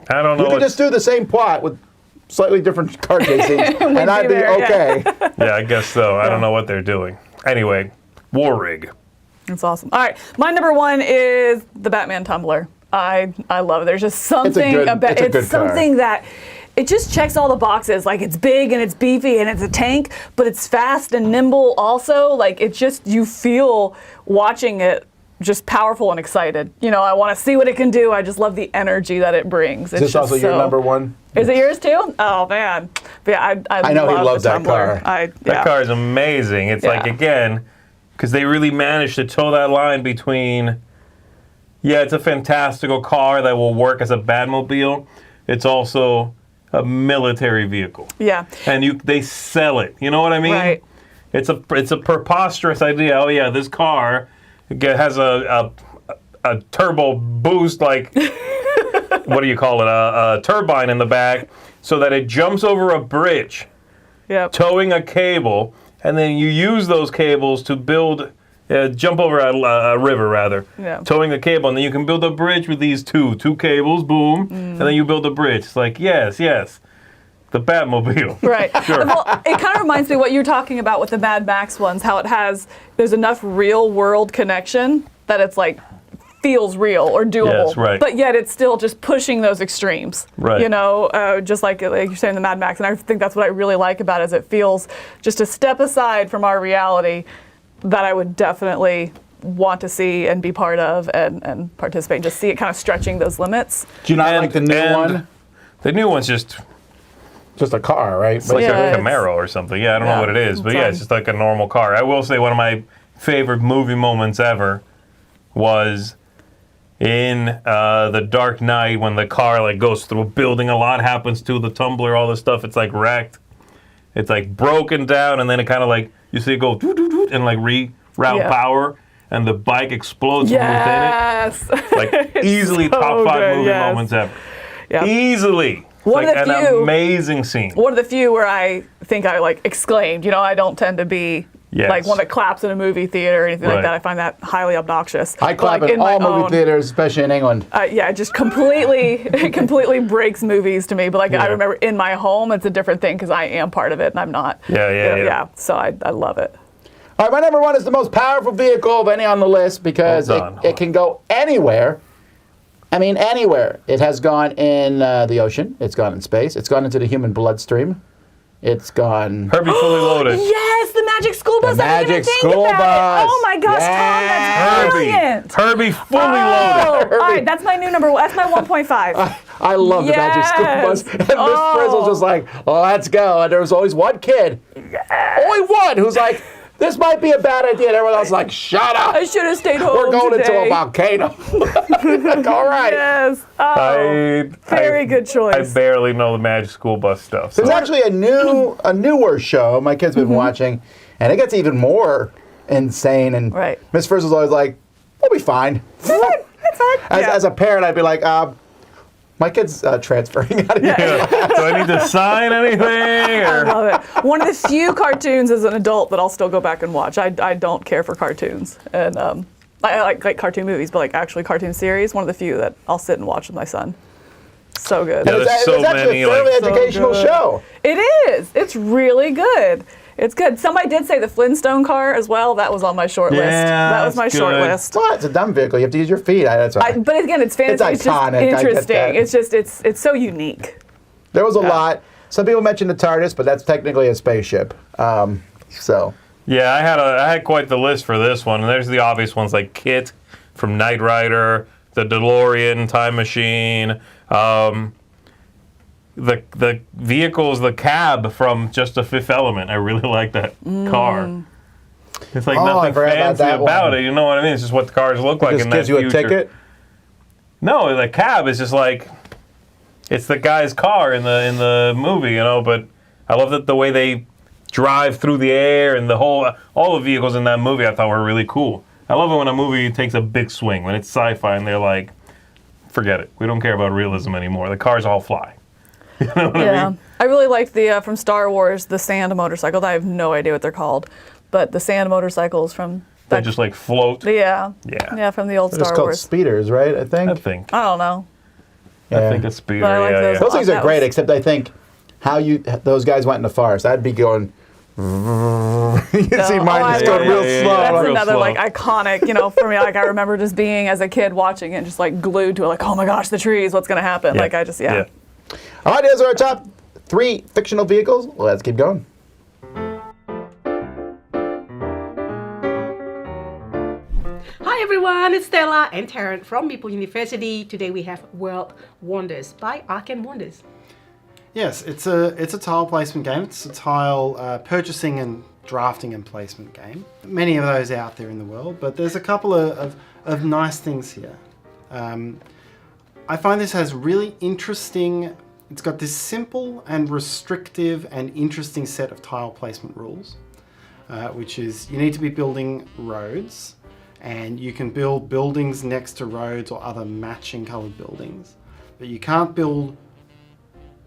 C: I don't know.
A: You could just do the same plot with slightly different car chasings, and I'd be okay.
C: Yeah, I guess so. I don't know what they're doing. Anyway, War Rig.
B: That's awesome. All right, my number one is the Batman Tumbler. I love it. There's just something about it's something that it just checks all the boxes. Like, it's big and it's beefy and it's a tank, but it's fast and nimble also. Like, it's just, you feel watching it just powerful and excited. You know, I want to see what it can do. I just love the energy that it brings.
A: Is this also your number one?
B: Is it yours too? Oh man, but yeah, I
A: know
B: love
A: he loves
B: the
A: that
B: Tumbler.
A: car.
C: That car is amazing. It's like, again, because they really managed to toe that line between, it's a fantastical car that will work as a Batmobile. It's also a military vehicle. Yeah. And they sell it. You know what I mean?
B: Right.
C: It's a preposterous idea. Oh yeah, this car has a turbo boost, like what do you call it? A turbine in the back, so that it jumps over a bridge, towing a cable, and then you use those cables to build. Jump over a river, rather, towing a cable, and then you can build a bridge with these two cables, boom, and then you build a bridge. It's like, yes, the Batmobile.
B: Right. Sure. Well, it kind of reminds me of what you're talking about with the Mad Max ones, how there's enough real world connection that it's like, feels real or doable.
C: Yes, right.
B: But yet it's still just pushing those extremes.
C: Right.
B: You know, just like you're saying the Mad Max, and I think that's what I really like about it, is it feels just a step aside from our reality that I would definitely want to see and be part of and participate and just see it kind of stretching those limits.
A: Do you not like the new one?
C: The new one's just
A: a car, right?
C: It's like a Camaro or something. Yeah, I don't know what it is, but it's just like a normal car. I will say one of my favorite movie moments ever was in The Dark Knight, when the car like goes through a building, a lot happens to the Tumbler, all this stuff. It's like wrecked. It's like broken down, and then it kind of like, you see it go doo doo doo and like reroute power, and the bike explodes from within it. Like, easily top 5 movie moments ever. Yep. Easily.
B: One of the few,
C: an amazing scene.
B: One of the few where I think I like exclaimed. You know, I don't tend to be like one that claps in a movie theater or anything like that. I find that highly obnoxious.
A: I clap in all movie theaters, especially in England.
B: It just completely breaks movies to me. But like I remember in my home, it's a different thing because I am part of it and I'm not. Yeah. So I love it.
A: All right, my number one is the most powerful vehicle of any on the list because it can go anywhere. I mean, anywhere. It has gone in the ocean. It's gone in space. It's gone into the human bloodstream. It's gone...
C: Herbie Fully Loaded.
B: Yes, the Magic School Bus.
A: The Magic School Bus.
B: Oh my gosh, Tom, that's brilliant.
C: Herbie Fully Loaded.
B: All right, that's my new number. That's my 1.5.
A: I love the Magic School Bus. And Miss Frizzle's just like, let's go. And there was always one kid, only one, who's like, this might be a bad idea. And everyone else is like, shut up.
B: I should have stayed home.
A: We're going
B: today.
A: into a volcano. Like, all right.
B: Yes. Very good choice.
C: I barely know the Magic School Bus stuff.
A: So. There's actually a newer show my kid's been watching, and it gets even more insane. And Miss Frizzle's always like, we'll be fine.
B: It's fine.
A: As a parent, I'd be like, my kid's transferring out of here.
C: Do I need to sign anything?
B: I love it. One of the few cartoons as an adult that I'll still go back and watch. I don't care for cartoons. And I like cartoon movies, but like actually cartoon series, one of the few that I'll sit and watch with my son. So good.
C: Yeah,
A: it's actually a fairly educational show.
B: It is. It's really good. It's good. Somebody did say the Flintstone car as well. That was on my short list. That was my short list.
A: Well, it's a dumb vehicle. You have to use your feet. That's right.
B: But again, it's fantasy.
A: It's iconic.
B: Just interesting. It's just it's so unique.
A: There was a lot. Some people mentioned the TARDIS, but that's technically a spaceship.
C: Yeah, I had quite the list for this one. And there's the obvious ones like KITT from Knight Rider, the DeLorean Time Machine, the vehicles, the cab from Just a Fifth Element. I really like that car. It's like nothing fancy about it. You know what I mean? It's just what the cars look like in that future.
A: It gives you a ticket?
C: No, the cab is just like, it's the guy's car in the movie, you know. But I love that the way they drive through the air and all the vehicles in that movie I thought were really cool. I love it when a movie takes a big swing, when it's sci-fi and they're like, forget it. We don't care about realism anymore. The cars all fly. You know what I mean?
B: I really liked the from Star Wars, the sand motorcycles. I have no idea what they're called, but the sand motorcycles from
C: They just like float.
B: yeah, from the old
A: They're
B: Star
A: just called
B: Wars.
A: speeders, right? I think.
B: I don't know.
C: I think it's speeder.
B: But I like those.
A: Those things are
B: That
A: great,
B: was-
A: except I think those guys went in the forest. I'd be going. You can see mine just going real slow.
B: That's
C: real
B: another
C: slow.
B: like iconic, for me. Like I remember just being as a kid watching it, just like glued to it. Like, oh my gosh, the trees. What's gonna happen? Like I just
A: All right, those are our top 3 fictional vehicles. Let's keep going.
D: Hi everyone, it's Stella and Taryn from Maple University. Today we have World Wonders by Arcane Wonders.
F: Yes, it's a tile placement game. It's a tile purchasing and drafting and placement game. Many of those out there in the world, but there's a couple of nice things here. I find this has really interesting, it's got this simple and restrictive and interesting set of tile placement rules, which is you need to be building roads, and you can build buildings next to roads or other matching coloured buildings, but you can't build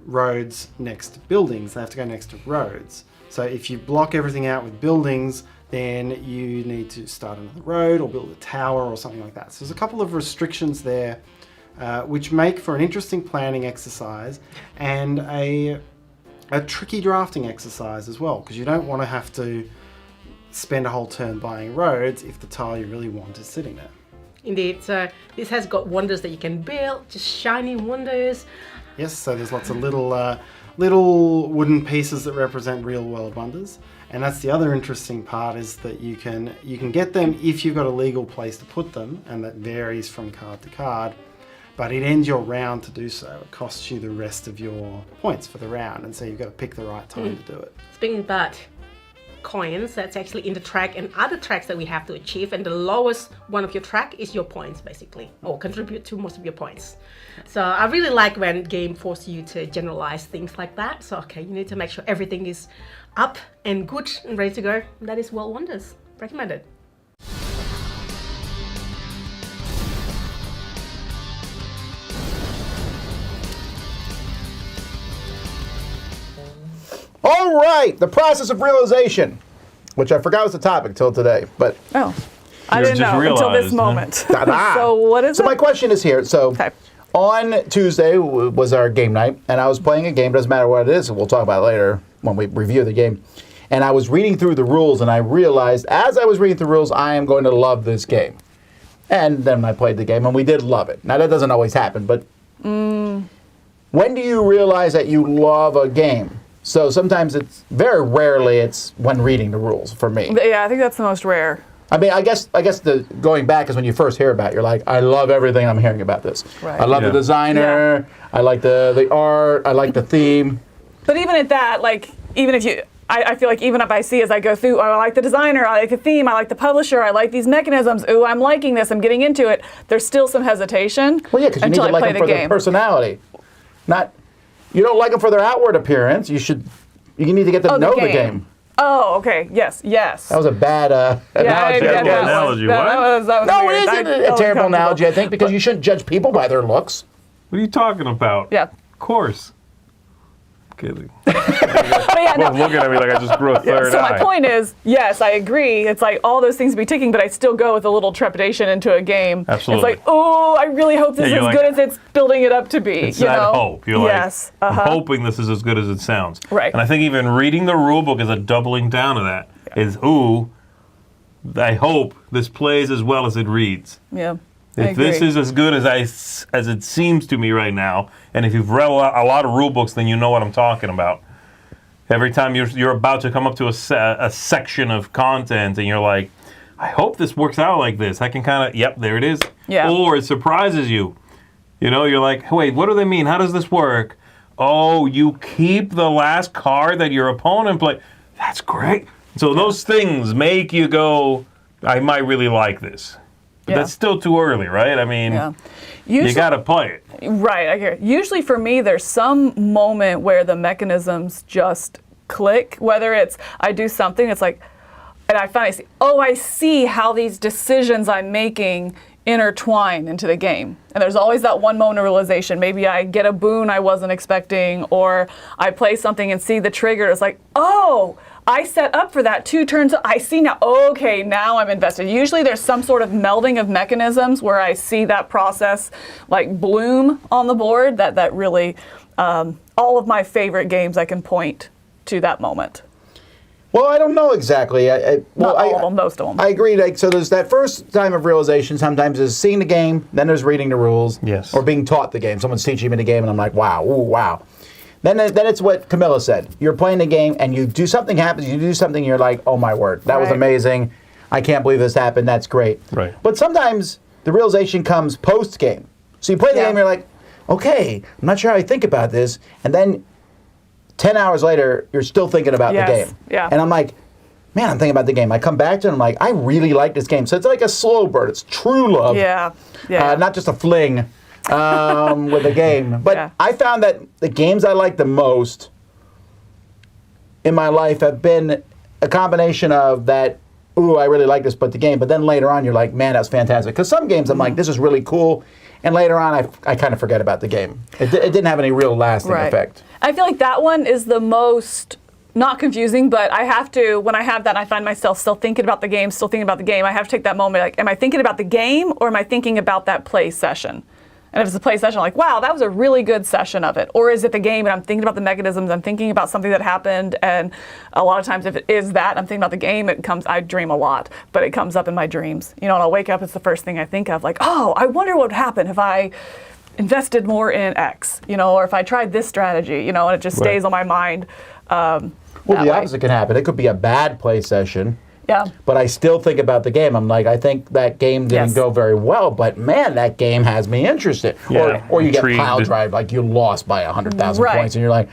F: roads next to buildings. They have to go next to roads. So if you block everything out with buildings, then you need to start another road or build a tower or something like that. So there's a couple of restrictions there, which make for an interesting planning exercise and a tricky drafting exercise as well, because you don't want to have to spend a whole turn buying roads if the tile you really want is sitting there.
D: Indeed, so this has got wonders that you can build, just shiny wonders.
F: Yes, so there's lots of little wooden pieces that represent real world wonders, and that's the other interesting part, is that you can get them if you've got a legal place to put them, and that varies from card to card, but it ends your round to do so. It costs you the rest of your points for the round, and so you've got to pick the right time to do it.
D: Speaking about coins, that's actually in the track and other tracks that we have to achieve, and the lowest one of your track is your points basically, or contribute to most of your points. So I really like when game force you to generalize things like that. So okay, you need to make sure everything is up and good and ready to go. That is World Wonders. Recommended.
A: All right, the process of realization, which I forgot was the topic till today, but
B: I
C: You
B: didn't
C: just
B: know until this
C: realized, huh?
B: moment.
A: Ta-da.
B: So what is
A: So
B: it?
A: my question is here. So
B: Okay.
A: on Tuesday was our game night, and I was playing a game. Doesn't matter what it is. We'll talk about it later when we review the game. And I was reading through the rules, and I realized as I was reading through the rules, I am going to love this game. And then I played the game, and we did love it. Now that doesn't always happen, but when do you realize that you love a game? So sometimes very rarely it's when reading the rules for me.
B: Yeah, I think that's the most rare.
A: I mean, I guess the going back is when you first hear about it, you're like, I love everything I'm hearing about this.
B: Right.
A: I love the designer. I like the art. I like the theme.
B: But even at that, like, even if you, I feel like even if I see as I go through, oh, I like the designer, I like the theme, I like the publisher, I like these mechanisms, ooh, I'm liking this, I'm getting into it, there's still some hesitation
A: Well, yeah, because you need
B: until
A: to
B: I
A: like
B: play
A: them for
B: the
A: their
B: game.
A: personality. You don't like them for their outward appearance. You need to get them to know the game.
B: Oh, okay, yes.
A: That was a bad analogy.
C: yeah,
A: I guess.
C: that analogy, what?
B: That was
A: No,
B: weird.
A: it isn't a terrible analogy, I think, because you shouldn't judge people by their looks.
C: What are you talking about?
B: Yeah.
C: Of course. Kidding.
B: But yeah, no.
C: Both looking at me like I just grew a third
B: So
C: eye.
B: my point is, yes, I agree. It's like all those things to be ticking, but I still go with a little trepidation into a game.
C: Absolutely.
B: It's like, oh, I really hope this
C: Yeah,
B: is
C: you're
B: good
C: like-
B: as it's building it up to be.
C: It's
B: you
C: that
B: know?
C: hope. You're
B: yes.
C: like, I'm hoping this is as good as it sounds.
B: Right.
C: And I think even reading the rule book is a doubling down of that. Is, ooh, I hope this plays as well as it reads.
B: Yeah. I
C: If this
B: agree.
C: is as good as it seems to me right now, and if you've read a lot of rule books, then you know what I'm talking about. Every time you're about to come up to a section of content, and you're like, I hope this works out like this. I can kind of, yep, there it is.
B: Yeah.
C: Or it surprises you. You know, you're like, wait, what do they mean? How does this work? Oh, you keep the last card that your opponent played. That's great. So those things make you go, I might really like this. But
B: Yeah.
C: that's still too early, right? I mean,
B: Yeah.
C: you
B: Usually,
C: got to play it.
B: right, I hear it. Usually for me, there's some moment where the mechanisms just click, whether it's I do something, it's like, I and I finally see, I see how these decisions I'm making intertwine into the game. And there's always that one moment of realization. Maybe I get a boon I wasn't expecting, or I play something and see the trigger. It's like, oh, I set up for that 2 turns. I see now, okay, now I'm invested. Usually there's some sort of melding of mechanisms where I see that process like bloom on the board that really, all of my favorite games I can point to that moment.
A: Well, I don't know exactly.
B: Not all of them, most of them.
A: I agree. Like, so there's that first time of realization. Sometimes is seeing the game, then there's reading the rules,
C: Yes.
A: or being taught the game. Someone's teaching me the game, and I'm like, wow, ooh, wow. Then it's what Camilla said. You're playing the game, and you do something happens. You do something, you're like, oh my word, that was
B: Right.
A: amazing. I can't believe this happened. That's great.
C: Right.
A: But sometimes the realization comes post game. So you play the
B: Yeah.
A: game, you're like, okay, I'm not sure how I think about this, and then 10 hours later, you're still thinking about the
B: Yes.
A: game.
B: Yeah.
A: And I'm like, man, I'm thinking about the game. I come back to it, and I'm like, I really like this game. So it's like a slow burn. It's true love.
B: Yeah. Yeah.
A: Not just a fling with the game. But
B: Yeah.
A: I found that the games I like the most in my life have been a combination of that, ooh, I really like this, but the game. But then later on, you're like, man, that's fantastic. Because some games I'm like, this is really cool. And later on, I kind of forget about the game. It didn't have any real lasting
B: Right.
A: effect.
B: I feel like that one is the most, not confusing, but I have to, when I have that and I find myself still thinking about the game, I have to take that moment, like, am I thinking about the game or am I thinking about that play session? And if it's a play session, I'm like, wow, that was a really good session of it. Or is it the game and I'm thinking about the mechanisms, I'm thinking about something that happened, and a lot of times if it is that, I'm thinking about the game, I dream a lot, but it comes up in my dreams. You know, and I'll wake up, it's the first thing I think of, like, oh, I wonder what would happen if I invested more in X, you know, or if I tried this strategy, you know, and it just stays on my mind.
A: Well,
B: that
A: the
B: way.
A: opposite can happen. It could be a bad play session.
B: Yeah.
A: But I still think about the game. I'm like, I think that game didn't
B: Yes.
A: go very well, but man, that game has me interested.
C: Yeah,
A: Or you get
C: intrigued.
A: pile drive, like you lost by 100,000
B: Right.
A: points, and you're like,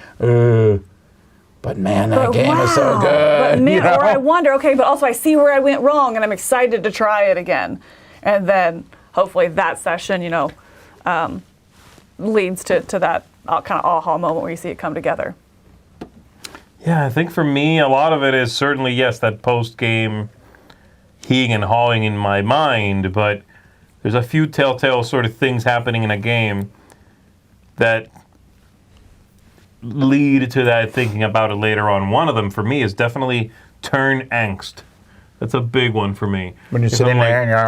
A: but man, that
B: But
A: game is so
B: wow.
A: good.
B: But man,
A: you know?
B: or I wonder, okay, but also I see where I went wrong and I'm excited to try it again. And then hopefully that session, you know, leads to that kind of aha moment where you see it come together.
C: Yeah, I think for me, a lot of it is certainly, yes, that post-game heeing and hawing in my mind, but there's a few telltale sort of things happening in a game that lead to that thinking about it later on. One of them, for me, is definitely turn angst. That's a big one for me.
A: When you're
C: If
A: sitting
C: I'm like-
A: there and you're,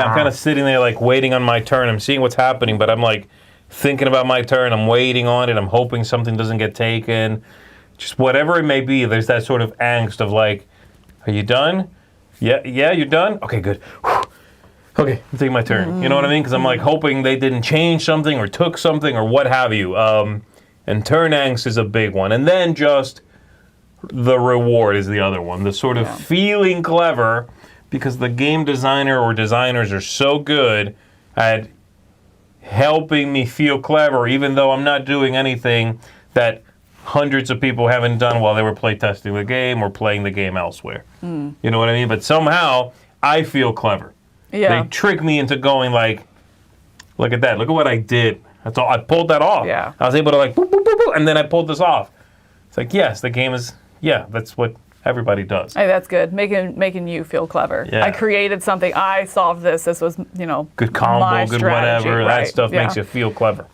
C: Yeah, I'm kind of sitting there like waiting on my turn. I'm seeing what's happening, but I'm like thinking about my turn. I'm waiting on it. I'm hoping something doesn't get taken. Just whatever it may be, there's that sort of angst of like, are you done? Yeah, you're done? Okay, good. Whew. Okay, I'm taking my turn. You know what I mean? Because I'm like hoping they didn't change something or took something or what have you. And turn angst is a big one. And then just the reward is the other one. The sort of feeling clever because the game designer or designers are so good at helping me feel clever even though I'm not doing anything that hundreds of people haven't done while they were playtesting the game or playing the game elsewhere. You know what I mean? But somehow I feel clever.
B: Yeah.
C: They trick me into going like, look at that. Look at what I did. That's all. I pulled that off.
B: Yeah.
C: I was able to like, boop, boop, boop, boop, and then I pulled this off. It's like, yes, the game is, that's what everybody does.
B: Hey, that's good. Making you feel clever.
C: Yeah.
B: I created something. I solved this. This was, you know,
C: Good combo,
B: my
C: good
B: strategy.
C: whatever.
B: Right.
C: That stuff
B: Yeah.
C: makes you feel clever.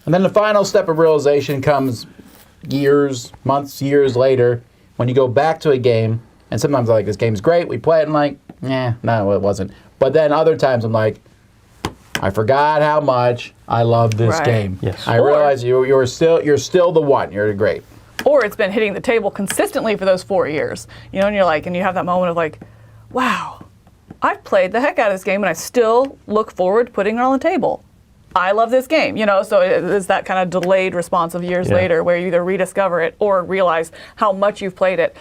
A: And then the final step of realization comes months, years later, when you go back to a game, and sometimes I'm like, this game's great, we play it, and like, no, it wasn't. But then other times I'm like, I forgot how much I love this
B: Right.
A: game.
C: Yes.
A: I
B: Or-
A: realize you're still the one. You're great.
B: Or it's been hitting the table consistently for those 4 years. You know, and you're like, and you have that moment of like, wow, I've played the heck out of this game and I still look forward to putting it on the table. I love this game, you know, so it is that kind of delayed response of years
C: Yeah.
B: later where you either rediscover it or realize how much you've played it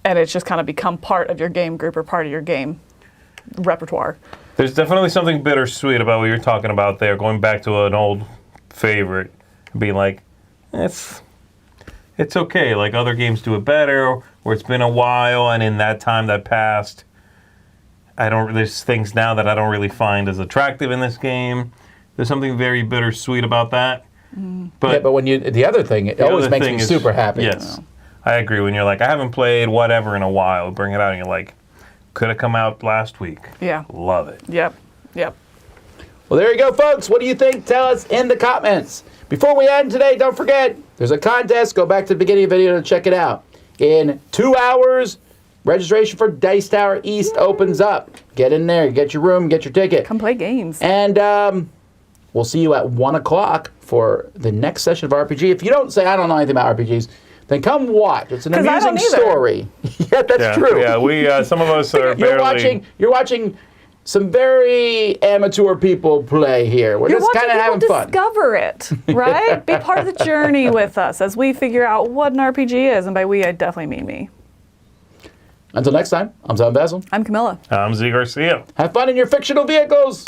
B: and it's just kind of become part of your game group or part of your game repertoire.
C: There's definitely something bittersweet about what you're talking about there, going back to an old favorite, being like, it's okay, like other games do it better, or it's been a while, and in that time that passed, there's things now that I don't really find as attractive in this game. There's something very bittersweet about that.
A: But when the other thing, it always
C: other
A: makes
C: thing
A: me
C: is-
A: super happy.
C: Yes. I agree. When you're like, I haven't played whatever in a while, bring it out and you're like, Could have come out last week.
B: Yeah.
C: Love it.
B: Yep. Yep.
A: Well, there you go, folks. What do you think? Tell us in the comments. Before we end today, don't forget, there's a contest. Go back to the beginning of the video to check it out. In 2 hours, registration for Dice Tower East opens up. Get in there, get your room, get your ticket.
B: Come play games.
A: And we'll see you at 1 o'clock for the next session of RPG. If you don't say, I don't know anything about RPGs, then come watch. It's an
B: 'Cause I
A: amusing
B: don't either.
A: story. Yeah, that's true.
C: Yeah, we some of us are
A: You're
C: barely.
A: watching some very amateur people play here. We're
B: You're
A: just
B: watching
A: kind of having
B: people
A: fun.
B: discover it, right? Be part of the journey with us as we figure out what an RPG is. And by we, I definitely mean me.
A: Until next time, I'm Tom Basil.
B: I'm Camilla.
C: I'm Z Garcia.
A: Have fun in your fictional vehicles.